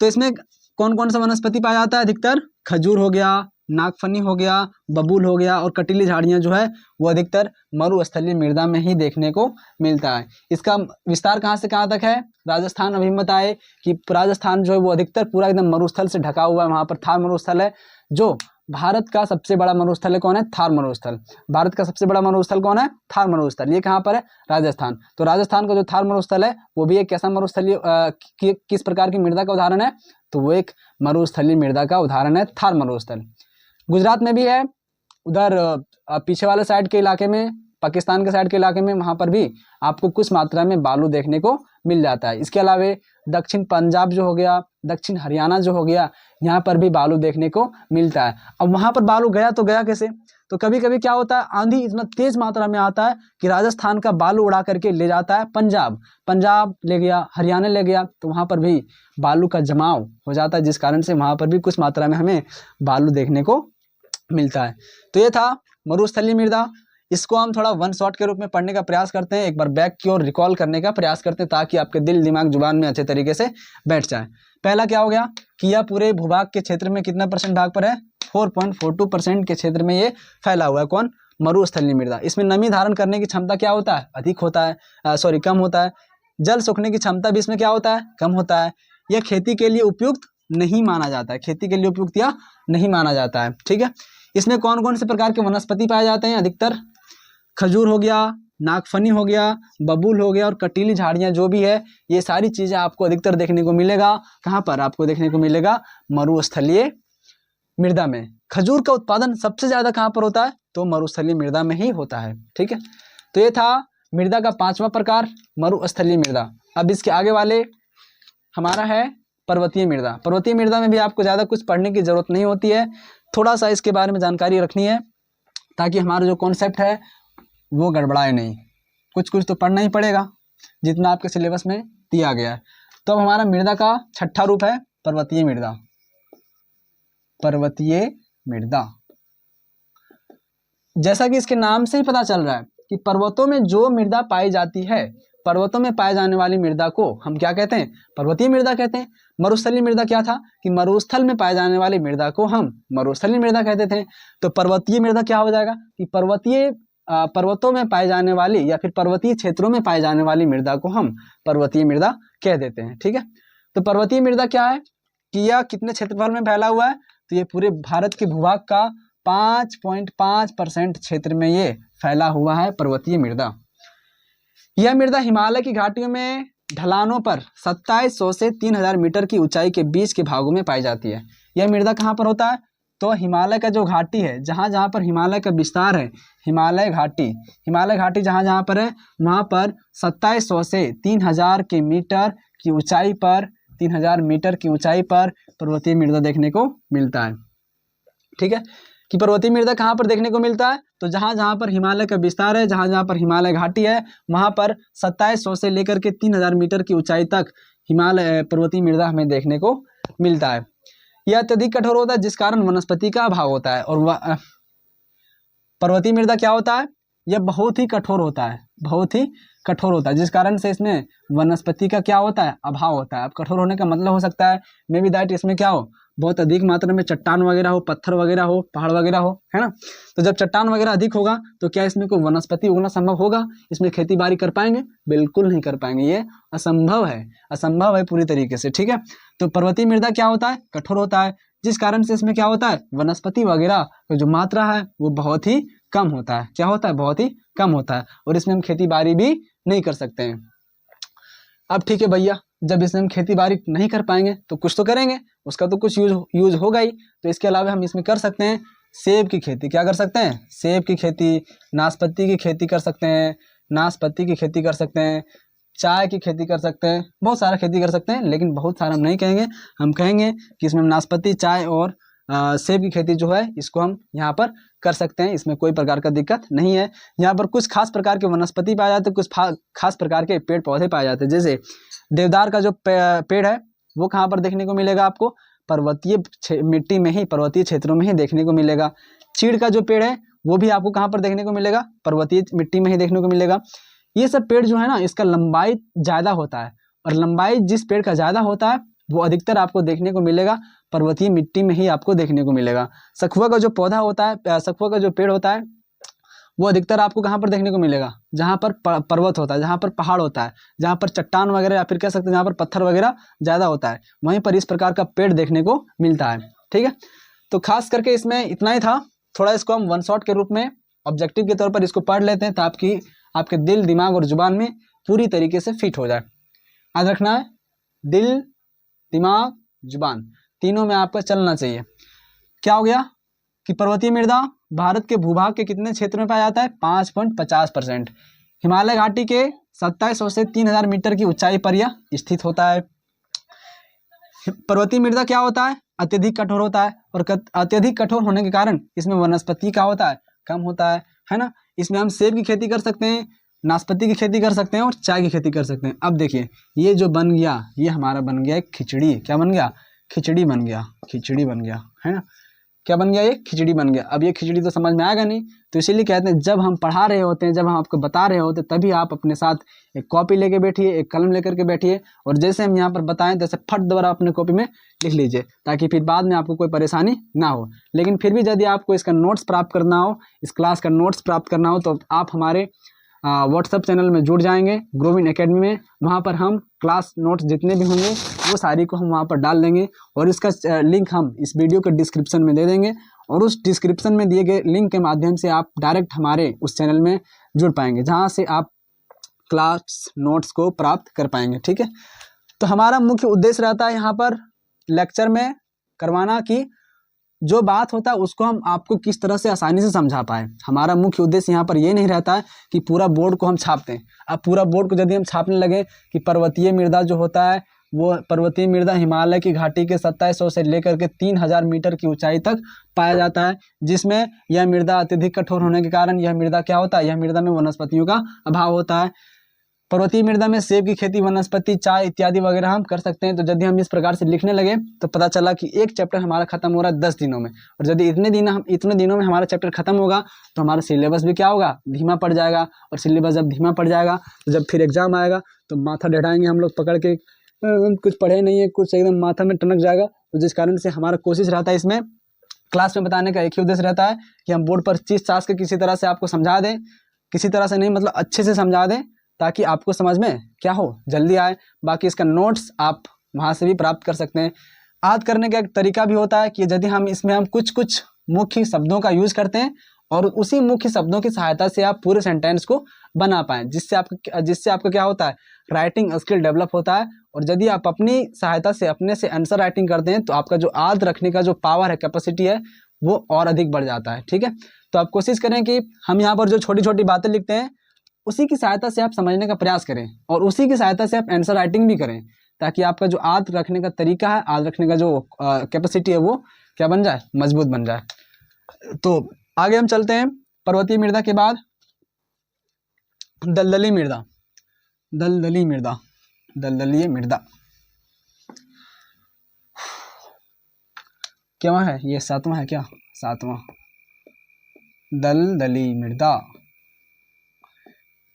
तो इसमें कौन कौन सा वनस्पति पाया जाता है, अधिकतर खजूर हो गया, नागफनी हो गया, बबूल हो गया, और कटीली झाड़ियाँ जो है वो अधिकतर मरुस्थलीय मृदा में ही देखने को मिलता है। इसका विस्तार कहाँ से कहाँ तक है, राजस्थान। अभी बताए कि राजस्थान जो है वो अधिकतर पूरा एकदम मरुस्थल से ढका हुआ है, वहाँ पर थार मरुस्थल है। जो भारत का सबसे बड़ा मरुस्थल है कौन है, थार मरुस्थल। भारत का सबसे बड़ा मरुस्थल कौन है, थार मरुस्थल। ये कहाँ पर है, राजस्थान। तो राजस्थान का जो थार मरुस्थल है वो भी एक कैसा मरुस्थलीय किस प्रकार की मृदा का उदाहरण है, तो वो एक मरुस्थलीय मृदा का उदाहरण है, थार मरुस्थल। गुजरात में भी है, उधर पीछे वाले साइड के इलाके में, पाकिस्तान के साइड के इलाके में, वहाँ पर भी आपको कुछ मात्रा में बालू देखने को मिल जाता है। इसके अलावा दक्षिण पंजाब जो हो गया, दक्षिण हरियाणा जो हो गया, यहाँ पर भी बालू देखने को मिलता है। अब वहाँ पर बालू गया तो गया कैसे, तो कभी कभी क्या होता है, आंधी इतना तेज मात्रा में आता है कि राजस्थान का बालू उड़ा करके ले जाता है पंजाब ले गया, हरियाणा ले गया, तो वहाँ पर भी बालू का जमाव हो जाता है, जिस कारण से वहाँ पर भी कुछ मात्रा में हमें बालू देखने को मिलता है। तो ये था मरुस्थलीय मृदा। इसको हम थोड़ा वन शॉट के रूप में पढ़ने का प्रयास करते हैं, एक बार बैक की ओर रिकॉल करने का प्रयास करते हैं, ताकि आपके दिल दिमाग जुबान में अच्छे तरीके से बैठ जाए। पहला क्या हो गया कि यह पूरे भूभाग के क्षेत्र में कितना % भाग पर है, 4.42% के क्षेत्र में ये फैला हुआ है। कौन, मरुस्थलीय मृदा। इसमें नमी धारण करने की क्षमता क्या होता है, अधिक होता है, कम होता है। जल सोखने की क्षमता भी इसमें क्या होता है, कम होता है। यह खेती के लिए उपयुक्त नहीं माना जाता है, खेती के लिए उपयुक्त या नहीं माना जाता है। ठीक है, इसमें कौन कौन से प्रकार के वनस्पति पाए जाते हैं, अधिकतर खजूर हो गया, नागफनी हो गया, बबूल हो गया, और कटीली झाड़ियाँ जो भी है, ये सारी चीज़ें आपको अधिकतर देखने को मिलेगा। कहाँ पर आपको देखने को मिलेगा, मरुस्थलीय मृदा में। खजूर का उत्पादन सबसे ज़्यादा कहाँ पर होता है, तो मरुस्थलीय मृदा में ही होता है। ठीक है, तो ये था मृदा का 5वां प्रकार, मरुस्थलीय मृदा। अब इसके आगे वाले हमारा है पर्वतीय मृदा। पर्वतीय मृदा में भी आपको ज़्यादा कुछ पढ़ने की ज़रूरत नहीं होती है, थोड़ा सा इसके बारे में जानकारी रखनी है ताकि हमारा जो कॉन्सेप्ट है वो गड़बड़ाए नहीं। कुछ कुछ तो पढ़ना ही पड़ेगा जितना आपके सिलेबस में दिया गया है। तो अब हमारा मृदा का 6ठा रूप है पर्वतीय मृदा। पर्वतीय मृदा, जैसा कि इसके नाम से ही पता चल रहा है कि पर्वतों में जो मृदा पाई जाती है, पर्वतों में पाए जाने वाली मृदा को हम क्या कहते हैं? पर्वतीय मृदा कहते हैं। मरुस्थलीय मृदा क्या था कि मरुस्थल में पाए जाने वाली मृदा को हम मरुस्थलीय मृदा कहते थे। तो पर्वतीय मृदा क्या हो जाएगा कि पर्वतों में पाए जाने वाली या फिर पर्वतीय क्षेत्रों में पाए जाने वाली मृदा को हम पर्वतीय मृदा कह देते हैं। ठीक है, तो पर्वतीय मृदा क्या है कि यह कितने क्षेत्रफल में फैला हुआ है? तो ये पूरे भारत के भूभाग का 5.5% क्षेत्र में ये फैला हुआ है पर्वतीय मृदा। यह मृदा हिमालय की घाटियों में ढलानों पर 2700 से 3000 मीटर की ऊंचाई के बीच के भागों में पाई जाती है। यह मृदा कहाँ पर होता है? तो हिमालय का जो घाटी है, जहाँ जहाँ पर हिमालय का विस्तार है, हिमालय घाटी जहाँ जहाँ पर है वहाँ पर 2700 से 3000 के मीटर की ऊंचाई पर 3000 मीटर की ऊंचाई पर पर्वतीय मृदा देखने को मिलता है। ठीक है, कि पर्वतीय मृदा कहाँ पर देखने को मिलता है? तो जहाँ जहाँ पर हिमालय का विस्तार है, जहाँ जहाँ पर हिमालय घाटी है, वहाँ पर 2700 से लेकर के 3000 मीटर की ऊंचाई तक हिमालय पर्वतीय मृदा हमें देखने को मिलता है। यह अत्यधिक कठोर होता है जिस कारण वनस्पति का अभाव होता है। और पर्वतीय मृदा क्या होता है? यह बहुत ही कठोर होता है जिस कारण से इसमें वनस्पति का क्या होता है? अभाव होता है। अब कठोर होने का मतलब हो सकता है मे बी दैट इसमें क्या हो, बहुत अधिक मात्रा में चट्टान वगैरह हो, पत्थर वगैरह हो, पहाड़ वगैरह हो, है ना। तो जब चट्टान वगैरह अधिक होगा तो क्या इसमें कोई वनस्पति उगना संभव होगा? इसमें खेती बाड़ी कर पाएंगे? बिल्कुल नहीं कर पाएंगे, ये असंभव है पूरी तरीके से। ठीक है, तो पर्वतीय मृदा क्या होता है? कठोर होता है जिस कारण से इसमें क्या होता है? वनस्पति वगैरह का जो मात्रा है वो बहुत ही कम होता है। क्या होता है? बहुत ही कम होता है, और इसमें हम खेती बाड़ी भी नहीं कर सकते हैं। अब ठीक है भैया, जब इसमें हम खेती बाड़ी नहीं कर पाएंगे तो कुछ तो करेंगे, उसका तो कुछ यूज होगा ही। तो इसके अलावा हम इसमें कर सकते हैं सेब की खेती। क्या कर सकते हैं? सेब की खेती, नाशपाती की खेती कर सकते हैं, चाय की खेती कर सकते हैं, बहुत सारा खेती कर सकते हैं। लेकिन बहुत सारा हम नहीं कहेंगे, हम कहेंगे कि इसमें नाशपाती, चाय और सेब की खेती जो है इसको हम यहाँ पर कर सकते हैं। इसमें कोई प्रकार का दिक्कत नहीं है। यहाँ पर कुछ खास प्रकार के वनस्पति पाए जाते हैं, कुछ खास प्रकार के पेड़ पौधे पाए जाते हैं। जैसे देवदार का जो पेड़ है वो कहाँ पर देखने को मिलेगा आपको? पर्वतीय मिट्टी में ही, पर्वतीय क्षेत्रों में ही देखने को मिलेगा। चीड़ का जो पेड़ है वो भी आपको कहाँ पर देखने को मिलेगा? पर्वतीय मिट्टी में ही देखने को मिलेगा। ये सब पेड़ जो है ना, इसका लंबाई ज़्यादा होता है, और लंबाई जिस पेड़ का ज़्यादा होता है वो अधिकतर आपको देखने को मिलेगा पर्वतीय मिट्टी में ही आपको देखने को मिलेगा। सखुआ का जो पौधा होता है, सखुआ का जो पेड़ होता है वो अधिकतर आपको कहाँ पर देखने को मिलेगा? जहाँ पर पर्वत होता है, जहाँ पर पहाड़ होता है, जहाँ पर चट्टान वगैरह या फिर कह सकते हैं जहाँ पर पत्थर वगैरह ज़्यादा होता है, वहीं पर इस प्रकार का पेड़ देखने को मिलता है। ठीक है, तो खास करके इसमें इतना ही था। थोड़ा इसको हम वन शॉट के रूप में ऑब्जेक्टिव के तौर पर इसको पढ़ लेते हैं ताकि आपके दिल, दिमाग और जुबान में पूरी तरीके से फिट हो जाए। याद रखना है, दिल, दिमाग, जुबान तीनों में आपका चलना चाहिए। क्या हो गया कि पर्वतीय मृदा भारत के भूभाग के कितने क्षेत्र में पाया जाता है? 5.50%। हिमालय घाटी के 2700 से 3000 मीटर की ऊंचाई पर यह स्थित होता है। पर्वतीय मृदा क्या होता है? अत्यधिक कठोर होता है, और अत्यधिक कठोर होने के कारण इसमें वनस्पति क्या होता है? कम होता है ना। इसमें हम सेब की खेती कर सकते हैं, नाशपाती की खेती कर सकते हैं और चाय की खेती कर सकते हैं। अब देखिए ये जो बन गया, ये हमारा बन गया एक खिचड़ी। क्या बन गया? खिचड़ी बन गया, है ना। क्या बन गया? ये खिचड़ी बन गया। अब ये खिचड़ी तो समझ में आएगा नहीं, तो इसीलिए कहते हैं जब हम पढ़ा रहे होते हैं, जब हम आपको बता रहे होते हैं, तभी आप अपने साथ एक कॉपी लेके बैठिए, एक कलम लेकर के बैठिए, और जैसे हम यहाँ पर बताएं तैसे फट दोबारा अपने कॉपी में लिख लीजिए, ताकि फिर बाद में आपको कोई परेशानी ना हो। लेकिन फिर भी यदि आपको इसका नोट्स प्राप्त करना हो, इस क्लास का नोट्स प्राप्त करना हो, तो आप हमारे व्हाट्सएप चैनल में जुड़ जाएंगे ग्रोविन एकेडमी में। वहाँ पर हम क्लास नोट्स जितने भी होंगे वो सारी को हम वहाँ पर डाल देंगे, और इसका लिंक हम इस वीडियो के डिस्क्रिप्शन में दे देंगे, और उस डिस्क्रिप्शन में दिए गए लिंक के माध्यम से आप डायरेक्ट हमारे उस चैनल में जुड़ पाएंगे, जहाँ से आप क्लास नोट्स को प्राप्त कर पाएंगे। ठीक है, तो हमारा मुख्य उद्देश्य रहता है यहाँ पर लेक्चर में करवाना कि जो बात होता है उसको हम आपको किस तरह से आसानी से समझा पाए। हमारा मुख्य उद्देश्य यहाँ पर ये नहीं रहता है कि पूरा बोर्ड को हम छापते हैं। अब पूरा बोर्ड को यदि हम छापने लगे कि पर्वतीय मृदा जो होता है वो पर्वतीय मृदा हिमालय की घाटी के 2700 से लेकर के 3000 मीटर की ऊंचाई तक पाया जाता है, जिसमें यह मृदा अत्यधिक कठोर होने के कारण यह मृदा क्या होता है, यह मृदा में वनस्पतियों का अभाव होता है। पर्वतीय मृदा में सेब की खेती, वनस्पति, चाय इत्यादि वगैरह हम कर सकते हैं। तो यदि हम इस प्रकार से लिखने लगे तो पता चला कि एक चैप्टर हमारा खत्म हो रहा है 10 दिनों में, और यदि इतने दिनों में हमारा चैप्टर खत्म होगा तो हमारा सिलेबस भी क्या होगा, धीमा पड़ जाएगा। और सिलेबस जब धीमा पड़ जाएगा तो जब फिर एग्जाम आएगा तो माथा डढ़ाएंगे हम लोग पकड़ के, कुछ पढ़े नहीं है, कुछ एकदम माथा में टनक जाएगा। तो जिस कारण से हमारा कोशिश रहता है इसमें क्लास में बताने का एक ही उद्देश्य रहता है कि हम बोर्ड पर चीज चास के किसी तरह से आपको समझा दें, किसी तरह से नहीं मतलब अच्छे से समझा दें, ताकि आपको समझ में क्या हो, जल्दी आए। बाकी इसका नोट्स आप वहाँ से भी प्राप्त कर सकते हैं। याद करने का एक तरीका भी होता है कि यदि हम इसमें हम कुछ मुख्य शब्दों का यूज करते हैं और उसी मुख्य शब्दों की सहायता से आप पूरे सेंटेंस को बना पाएं, जिससे आपका क्या होता है, राइटिंग स्किल डेवलप होता है। और यदि आप अपनी सहायता से अपने से आंसर राइटिंग करते हैं तो आपका जो याद रखने का जो पावर है, कैपेसिटी है, वो और अधिक बढ़ जाता है। ठीक है, तो आप कोशिश करें कि हम यहाँ पर जो छोटी छोटी बातें लिखते हैं उसी की सहायता से आप समझने का प्रयास करें और उसी की सहायता से आप आंसर राइटिंग भी करें, ताकि आपका जो याद रखने का तरीका है, याद रखने का जो कैपेसिटी है वो क्या बन जाए, मजबूत बन जाए। तो आगे हम चलते हैं। पर्वतीय मृदा के बाद दलदली मृदा। दलदली मृदा, दलदलीय मृदा क्या है, ये 7वां है क्या, 7वां दलदली मृदा।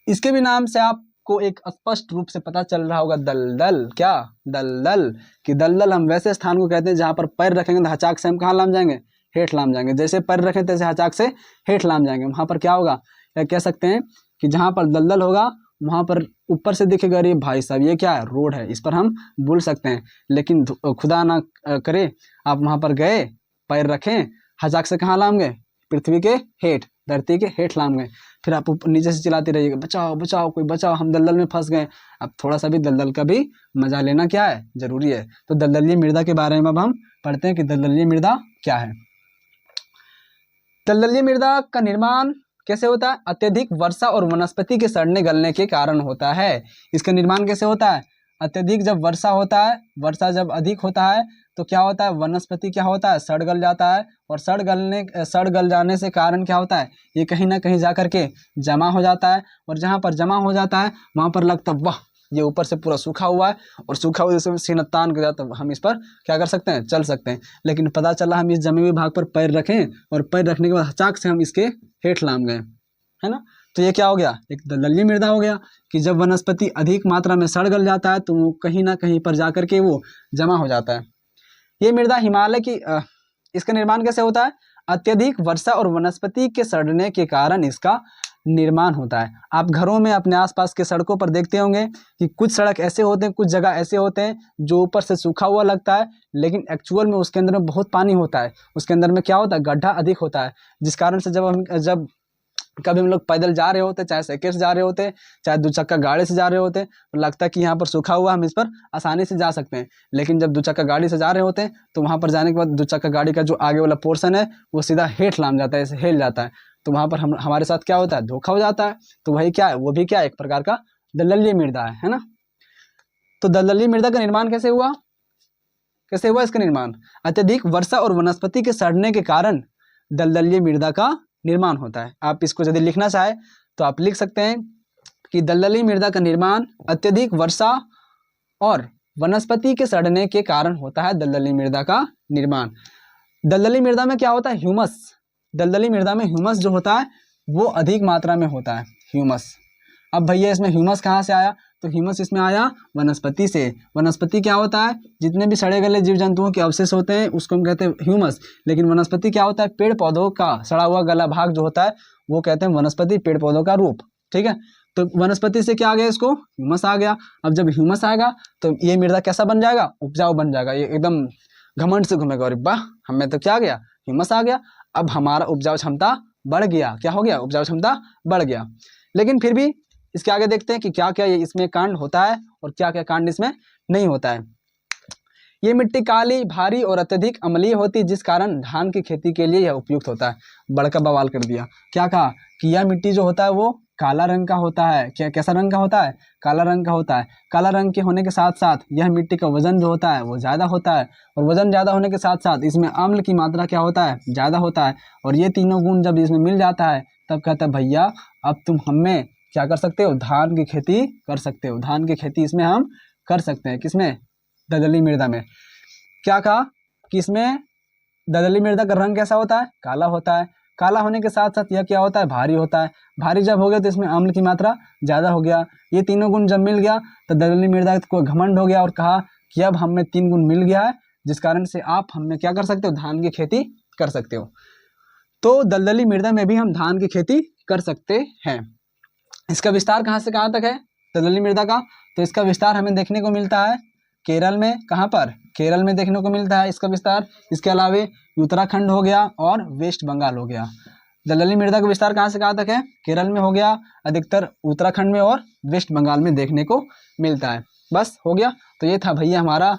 इसके भी नाम से आपको एक स्पष्ट रूप से पता चल रहा होगा, दलदल क्या, दलदल कि दलदल हम वैसे स्थान को कहते हैं जहां पर पैर रखेंगे तो हचाक से हम कहाँ लाम जाएंगे, हेठ लाम जाएंगे। जैसे पैर रखें तैसे हचाक से हेठ लाम जाएंगे। वहां पर क्या होगा, या कह सकते हैं कि जहां पर दलदल होगा वहां पर ऊपर से दिखेगा अरे भाई साहब ये क्या है, रोड है, इस पर हम बोल सकते हैं। लेकिन खुदा ना करे आप वहां पर गए, पैर रखें, हचाक से कहाँ लाम गए, पृथ्वी के हेठ, धरती के हेठ लाम गए। फिर आप नीचे से चिल्लाते रहिएगा बचाओ बचाओ कोई बचाओ, हम दलदल में फंस गए। अब थोड़ा सा भी दलदल का भी मजा लेना क्या है, जरूरी है। तो दलदलीय मृदा के बारे में अब हम पढ़ते हैं कि दलदलीय मृदा क्या है। दलदलीय मृदा का निर्माण कैसे होता है, अत्यधिक वर्षा और वनस्पति के सड़ने गलने के कारण होता है। इसका निर्माण कैसे होता है, अत्यधिक जब वर्षा होता है, वर्षा जब अधिक होता है तो क्या होता है, वनस्पति क्या होता है, सड़ गल जाता है। और सड़ गल जाने से कारण क्या होता है, ये कहीं ना कहीं जा करके जमा हो जाता है। और जहाँ पर जमा हो जाता है वहाँ पर लगता है वाह ये ऊपर से पूरा सूखा हुआ है, और सूखा हुआ जैसे सीना तान के जाता है, हम इस पर क्या कर सकते हैं, चल सकते हैं। लेकिन पता चला हम इस जमे हुए भाग पर पैर रखें और पैर रखने के बाद अचानक से हम इसके हेठ लाम गए, है ना। तो ये क्या हो गया, एक दलदलीय मृदा हो गया कि जब वनस्पति अधिक मात्रा में सड़ गल जाता है तो वो कहीं ना कहीं पर जाकर के वो जमा हो जाता है। ये मृदा हिमालय की इसका निर्माण कैसे होता है, अत्यधिक वर्षा और वनस्पति के सड़ने के कारण इसका निर्माण होता है। आप घरों में अपने आसपास के सड़कों पर देखते होंगे कि कुछ सड़क ऐसे होते हैं, कुछ जगह ऐसे होते हैं जो ऊपर से सूखा हुआ लगता है, लेकिन एक्चुअल में उसके अंदर में बहुत पानी होता है। उसके अंदर में क्या होता है, गड्ढा अधिक होता है, जिस कारण से जब कभी हम लोग पैदल जा रहे होते, चाहे साइकिल से जा रहे होते, चाहे 2 चक्का गाड़ी से जा रहे होते, तो लगता है कि यहाँ पर सूखा हुआ हम इस पर आसानी से जा सकते हैं। लेकिन जब 2 चक्का गाड़ी से जा रहे होते हैं तो वहाँ पर जाने के बाद 2 चक्का गाड़ी का जो आगे वाला पोर्शन है वो सीधा हेठ लाम जाता है, ऐसे हिल जाता है। तो वहाँ पर हमारे साथ क्या होता है, धोखा हो जाता है। तो वही क्या है, वो भी क्या एक प्रकार का दलदलीय मृदा है ना। तो दलदलीय मृदा का निर्माण कैसे हुआ इसका निर्माण, अत्यधिक वर्षा और वनस्पति के सड़ने के कारण दलदलीय मृदा का निर्माण होता है। आप इसको यदि लिखना चाहे तो आप लिख सकते हैं कि दलदलीय मृदा का निर्माण अत्यधिक वर्षा और वनस्पति के सड़ने के कारण होता है। दलदलीय मृदा का निर्माण, दलदलीय मृदा में क्या होता है, ह्यूमस। दलदली मृदा में ह्यूमस जो होता है वो अधिक मात्रा में होता है, ह्यूमस। अब भैया इसमें ह्यूमस कहाँ से आया, तो ह्यूमस इसमें आया वनस्पति से। वनस्पति क्या होता है, जितने भी सड़े गले जीव जंतुओं के अवशेष होते हैं उसको हम कहते हैं ह्यूमस। लेकिन वनस्पति क्या होता है, पेड़ पौधों का सड़ा हुआ गला भाग जो होता है वो कहते हैं वनस्पति, पेड़ पौधों का रूप। ठीक है, तो वनस्पति से क्या आ गया, इसको ह्यूमस आ गया। अब जब ह्यूमस आएगा तो ये मृदा कैसा बन जाएगा, उपजाऊ बन जाएगा। ये एकदम घमंड से घूमेगा, और वाह हमें तो क्या आ गया, ह्यूमस आ गया। अब हमारा उपजाऊ क्षमता बढ़ गया, क्या हो गया, उपजाऊ क्षमता बढ़ गया। लेकिन फिर भी इसके आगे देखते हैं कि क्या क्या इसमें कांड होता है और क्या क्या कांड इसमें नहीं होता है। ये मिट्टी काली, भारी और अत्यधिक अम्लीय होती है, जिस कारण धान की खेती के लिए यह उपयुक्त होता है। बड़का बवाल कर दिया। क्या कहा कि यह मिट्टी जो होता है वो काला रंग का होता है। क्या कैसा रंग का होता है? काला रंग का होता है। काला रंग के होने के साथ साथ यह मिट्टी का वजन जो होता है वो ज़्यादा होता है, और वजन ज़्यादा होने के साथ साथ इसमें अम्ल की मात्रा क्या होता है? ज़्यादा होता है। और ये तीनों गुण जब इसमें मिल जाता है तब कहता है भैया अब तुम हमें क्या कर सकते हो? धान की खेती कर सकते हो। धान की खेती इसमें हम कर सकते हैं। किसमें? दलदली मृदा में। क्या कहा कि इसमें दलदली मृदा का रंग कैसा होता है? काला होता है। काला होने के साथ साथ यह क्या होता है? भारी होता है। भारी जब हो गया तो इसमें अम्ल की मात्रा ज़्यादा हो गया। ये तीनों गुण जब मिल गया तो दलदली मृदा को घमंड हो गया और कहा कि अब हमें 3 गुण मिल गया है, जिस कारण से आप हमें क्या कर सकते हो? धान की खेती कर सकते हो। तो दलदली मृदा में भी हम धान की खेती कर सकते हैं। इसका विस्तार कहाँ से कहाँ तक है दलदली मृदा का? तो इसका विस्तार हमें देखने को मिलता है केरल में। कहाँ पर? केरल में देखने को मिलता है इसका विस्तार। इसके अलावे उत्तराखंड हो गया और वेस्ट बंगाल हो गया। दलदली मृदा का विस्तार कहाँ से कहाँ तक है? केरल में हो गया, अधिकतर उत्तराखंड में और वेस्ट बंगाल में देखने को मिलता है। बस हो गया। तो ये था भैया हमारा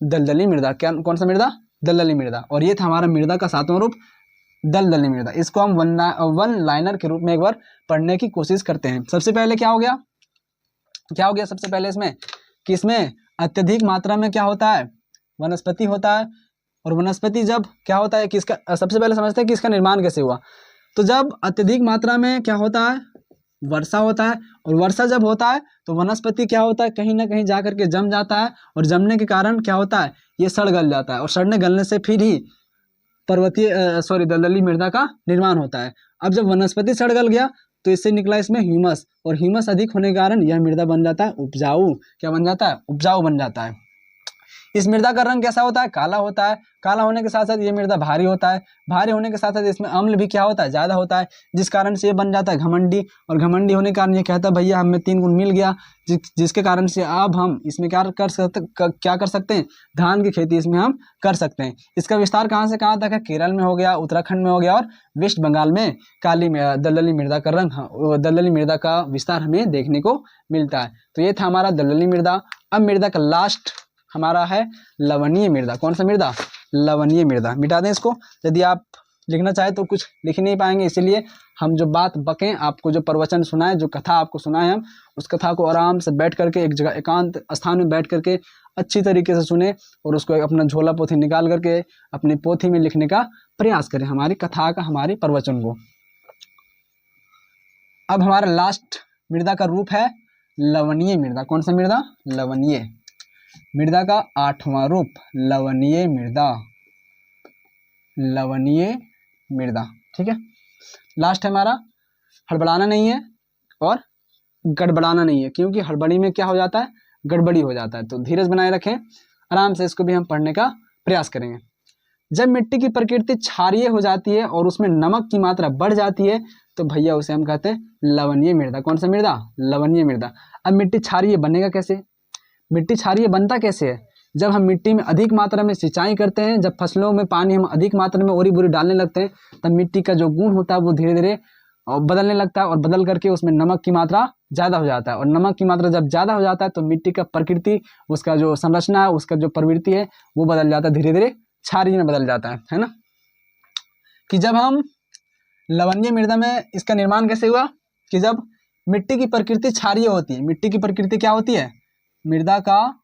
दलदली मृदा। क्या कौन सा मृदा? दलदली मृदा। और ये था हमारा मृदा का 7वां रूप दलदली मृदा। इसको हम वन लाइनर के रूप में एक बार पढ़ने की कोशिश करते हैं। सबसे पहले क्या हो गया? क्या हो गया सबसे पहले इसमें कि इसमें अत्यधिक मात्रा में क्या होता है? वनस्पति होता है। और वनस्पति जब क्या होता है कि इसका सबसे पहले समझते हैं कि इसका निर्माण कैसे हुआ। तो जब अत्यधिक मात्रा में क्या होता है? वर्षा होता है। और वर्षा जब होता है तो वनस्पति क्या होता है? कहीं ना कहीं जा करके जम जाता है, और जमने के कारण क्या होता है? ये सड़ गल जाता है, और सड़ने गलने से फिर ही दलदली मृदा का निर्माण होता है। अब जब वनस्पति सड़ गल गया तो इससे निकला इसमें ह्यूमस, और ह्यूमस अधिक होने के कारण यह मृदा बन जाता है उपजाऊ। क्या बन जाता है? उपजाऊ बन जाता है। इस मृदा का रंग कैसा होता है? काला होता है। काला होने के साथ साथ ये मृदा भारी होता है। भारी होने के साथ साथ इसमें अम्ल भी क्या होता है? ज़्यादा होता है, जिस कारण से ये बन जाता है घमंडी। और घमंडी होने के कारण ये कहता है भैया हमें 3 गुण मिल गया, जिसके कारण से अब हम इसमें क्या कर सकते हैं? धान की खेती इसमें हम कर सकते हैं। इसका विस्तार कहाँ से कहाँ तक है? केरल में हो गया, उत्तराखंड में हो गया और वेस्ट बंगाल में दलदली मृदा का रंग, दलदली मृदा का विस्तार हमें देखने को मिलता है। तो ये था हमारा दलदली मृदा। अब मृदा का लास्ट हमारा है लवणीय मृदा। कौन सा मृदा? लवणीय मृदा। मिटा दें इसको, यदि आप लिखना चाहे तो कुछ लिख नहीं पाएंगे, इसीलिए हम जो बात बकें, आपको जो प्रवचन सुनाए, जो कथा आपको सुनाए, हम उस कथा को आराम से बैठ करके एक जगह एकांत स्थान में बैठ करके अच्छी तरीके से सुने, और उसको अपना झोला पोथी निकाल करके अपनी पोथी में लिखने का प्रयास करें, हमारी कथा का, हमारी प्रवचन को। अब हमारा लास्ट मृदा का रूप है लवणीय मृदा। कौन सा मृदा? लवणीय मृदा का 8वां रूप लवणीय मृदा। लवणीय मृदा, ठीक है। लास्ट है हमारा। हड़बड़ाना नहीं है और गड़बड़ाना नहीं है, क्योंकि हड़बड़ी में क्या हो जाता है? गड़बड़ी हो जाता है। तो धीरज बनाए रखें, आराम से इसको भी हम पढ़ने का प्रयास करेंगे। जब मिट्टी की प्रकृति क्षारीय हो जाती है और उसमें नमक की मात्रा बढ़ जाती है तो भैया उसे हम कहते हैं लवणीय मृदा। कौन सा मृदा? लवणीय मृदा। अब मिट्टी क्षारीय बनेगा कैसे? मिट्टी क्षारीय बनता कैसे है? जब हम मिट्टी में अधिक मात्रा में सिंचाई करते हैं, जब फसलों में पानी हम अधिक मात्रा में ओरी बोरी डालने लगते हैं, तब मिट्टी का जो गुण होता है वो धीरे धीरे बदलने लगता है, और बदल करके उसमें नमक की मात्रा ज़्यादा हो जाता है। और नमक की मात्रा जब ज़्यादा हो जाता है तो मिट्टी का प्रकृति, उसका जो संरचना है, उसका जो प्रवृत्ति है वो बदल जाता है, धीरे धीरे क्षारीय में बदल जाता है ना। कि जब हम लवणीय मृदा में इसका निर्माण कैसे हुआ कि जब मिट्टी की प्रकृति क्षारीय होती है। मिट्टी की प्रकृति क्या होती है? मृदा का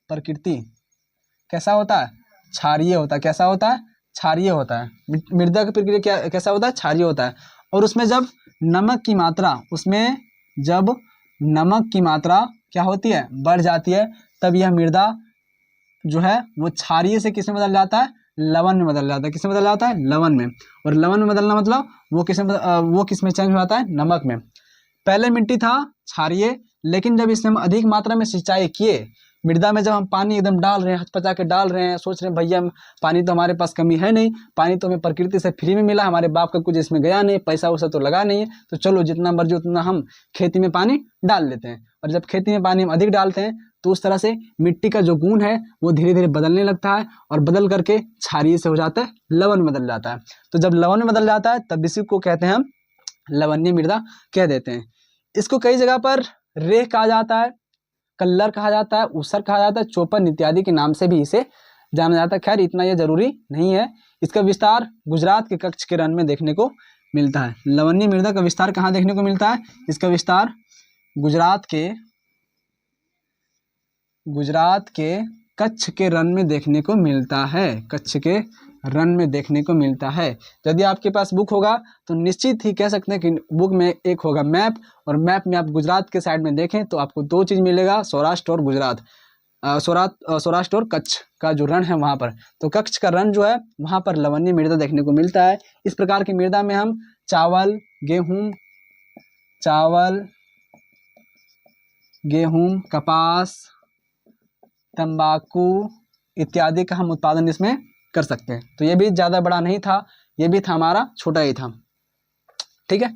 प्रकृति कैसा होता है? क्षारीय होता है। कैसा होता है? क्षारीय होता है। मृदा की प्रकृति क्या कैसा होता है? क्षारीय होता है। और उसमें जब नमक की मात्रा क्या होती है? बढ़ जाती है, तब यह मृदा जो है वो क्षारीय से किस में बदल जाता है? लवण में बदल जाता है। किस में बदल जाता है? लवण में। और लवण में बदलना मतलब वो किस में चेंज हो जाता है? नमक में। पहले मिट्टी था क्षारीय, लेकिन जब इसमें हम अधिक मात्रा में सिंचाई किए, मृदा में जब हम पानी एकदम डाल रहे हैं, हचपचा के डाल रहे हैं, सोच रहे हैं भैया पानी तो हमारे पास कमी है नहीं, पानी तो हमें प्रकृति से फ्री में मिला, हमारे बाप का कुछ इसमें गया नहीं, पैसा वैसा तो लगा नहीं है, तो चलो जितना मर्जी उतना हम खेती में पानी डाल लेते हैं। और जब खेती में पानी हम अधिक डालते हैं तो उस तरह से मिट्टी का जो गुण है वो धीरे धीरे बदलने लगता है, और बदल करके क्षारीय से हो जाता है लवण में बदल जाता है। तो जब लवण में बदल जाता है तब इसी को कहते हैं हम लवणीय मृदा कह देते हैं। इसको कई जगह पर रेह कहा जाता है, कल्लर कहा जाता है, ऊसर कहा जाता है, चोपन इत्यादि के नाम से भी इसे जाना जाता है। खैर इतना ये जरूरी नहीं है। इसका विस्तार गुजरात के कच्छ के रण में देखने को मिलता है। लवणीय मृदा का विस्तार कहाँ देखने को मिलता है? इसका विस्तार गुजरात के कच्छ के रण में देखने को मिलता है। कच्छ के रण में देखने को मिलता है। यदि आपके पास बुक होगा तो निश्चित ही कह सकते हैं कि बुक में एक होगा मैप, और मैप में आप गुजरात के साइड में देखें तो आपको दो चीज़ मिलेगा, सौराष्ट्र और गुजरात, सौराष्ट्र और कच्छ का जो रण है वहाँ पर। तो कच्छ का रण जो है वहाँ पर लवणीय मृदा देखने को मिलता है। इस प्रकार की मृदा में हम चावल, गेहूँ, कपास, तंबाकू इत्यादि का हम उत्पादन इसमें कर सकते हैं। तो ये भी ज़्यादा बड़ा नहीं था, ये भी था हमारा छोटा ही था। ठीक है,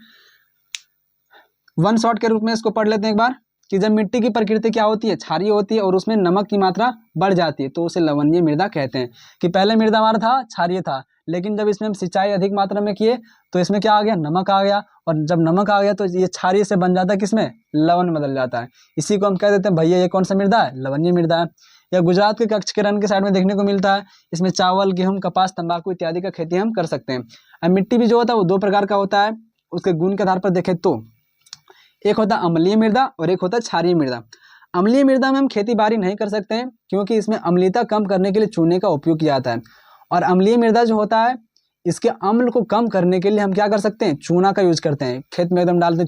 वन शॉट के रूप में इसको पढ़ लेते हैं एक बार कि जब मिट्टी की प्रकृति क्या होती है, क्षारीय होती है और उसमें नमक की मात्रा बढ़ जाती है तो उसे लवणीय मृदा कहते हैं। कि पहले मृदा हमारा था क्षारीय था, लेकिन जब इसमें हम सिंचाई अधिक मात्रा में किए तो इसमें क्या आ गया, नमक आ गया, और जब नमक आ गया तो ये क्षारीय से बन जाता है किसमें, लवण में बदल जाता है। इसी को हम कह देते हैं भैया ये कौन सा मृदा है, लवणीय मृदा है। या गुजरात के कच्छ के रण के साइड में देखने को मिलता है। इसमें चावल, गेहूं, कपास, तंबाकू इत्यादि का खेती हम कर सकते हैं। अब मिट्टी भी जो होता है वो दो प्रकार का होता है। उसके गुण के आधार पर देखें तो एक होता है अम्लीय मृदा और एक होता है क्षारीय मृदा। अम्लीय मृदा में हम खेती बाड़ी नहीं कर सकते हैं क्योंकि इसमें अम्लीयता कम करने के लिए चूने का उपयोग किया जाता है। और अम्लीय मृदा जो होता है इसके अम्ल को कम करने के लिए हम क्या कर सकते हैं, चूना का यूज करते हैं। खेत में एकदम डालते हैं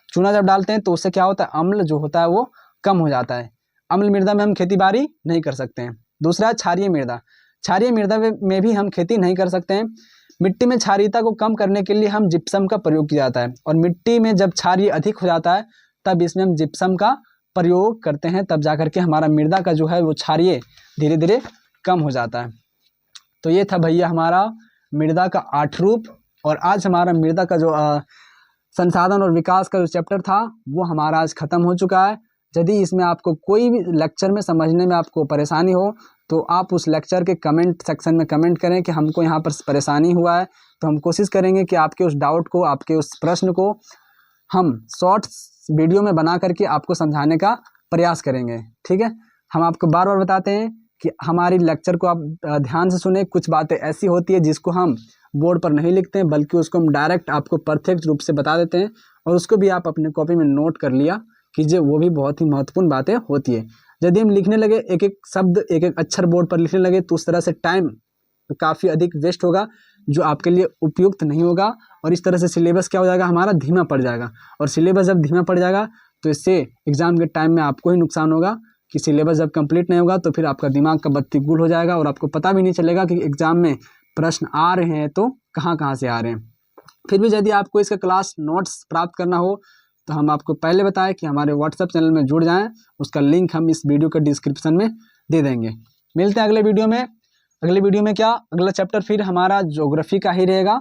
चूना जब डालते हैं तो उससे क्या होता है, अम्ल जो होता है वो कम हो जाता है। अम्ल मृदा में हम खेती बाड़ी नहीं कर सकते हैं। दूसरा क्षारीय मृदा। क्षारीय मृदा में भी हम खेती नहीं कर सकते हैं। मिट्टी में क्षारीयता को कम करने के लिए हम जिप्सम का प्रयोग किया जाता है, और मिट्टी में जब क्षारीय अधिक हो जाता है तब इसमें हम जिप्सम का प्रयोग करते हैं, तब जाकर के हमारा मृदा का जो है वो क्षारीय धीरे धीरे कम हो जाता है। तो ये था भैया हमारा मृदा का 8 रूप। और आज हमारा मृदा का जो संसाधन और विकास का जो चैप्टर था वो हमारा आज खत्म हो चुका है। यदि इसमें आपको कोई भी लेक्चर में समझने में आपको परेशानी हो तो आप उस लेक्चर के कमेंट सेक्शन में कमेंट करें कि हमको यहाँ पर परेशानी हुआ है, तो हम कोशिश करेंगे कि आपके उस डाउट को, आपके उस प्रश्न को हम शॉर्ट्स वीडियो में बना करके आपको समझाने का प्रयास करेंगे। ठीक है, हम आपको बार बार बताते हैं कि हमारी लेक्चर को आप ध्यान से सुने। कुछ बातें ऐसी होती है जिसको हम बोर्ड पर नहीं लिखते हैं, बल्कि उसको हम डायरेक्ट आपको परफेक्ट रूप से बता देते हैं, और उसको भी आप अपने कॉपी में नोट कर लिया कीजिए। वो भी बहुत ही महत्वपूर्ण बातें होती है। यदि हम लिखने लगे एक एक शब्द, एक एक अक्षर बोर्ड पर लिखने लगे तो उस तरह से टाइम काफ़ी अधिक वेस्ट होगा, जो आपके लिए उपयुक्त नहीं होगा, और इस तरह से सिलेबस क्या हो जाएगा, हमारा धीमा पड़ जाएगा। और सिलेबस जब धीमा पड़ जाएगा तो इससे एग्जाम के टाइम में आपको ही नुकसान होगा कि सिलेबस जब कंप्लीट नहीं होगा तो फिर आपका दिमाग का बत्ती गुल हो जाएगा और आपको पता भी नहीं चलेगा कि एग्जाम में प्रश्न आ रहे हैं तो कहाँ से आ रहे हैं। फिर भी यदि आपको इसका क्लास नोट्स प्राप्त करना हो तो हम आपको पहले बताएं कि हमारे व्हाट्सएप चैनल में जुड़ जाएं। उसका लिंक हम इस वीडियो के डिस्क्रिप्शन में दे देंगे। मिलते हैं अगले वीडियो में। अगले वीडियो में क्या, अगला चैप्टर फिर हमारा ज्योग्राफी का ही रहेगा,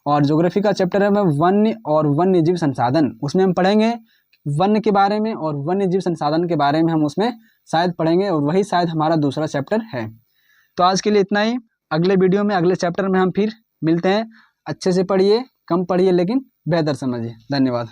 और ज्योग्राफी का चैप्टर है वन्य और वन्य जीव संसाधन। उसमें हम पढ़ेंगे वन्य के बारे में और वन्य जीव संसाधन के बारे में हम उसमें शायद पढ़ेंगे, और वही शायद हमारा दूसरा चैप्टर है। तो आज के लिए इतना ही। अगले वीडियो में, अगले चैप्टर में हम फिर मिलते हैं। अच्छे से पढ़िए, कम पढ़िए लेकिन बेहतर समझिए। धन्यवाद।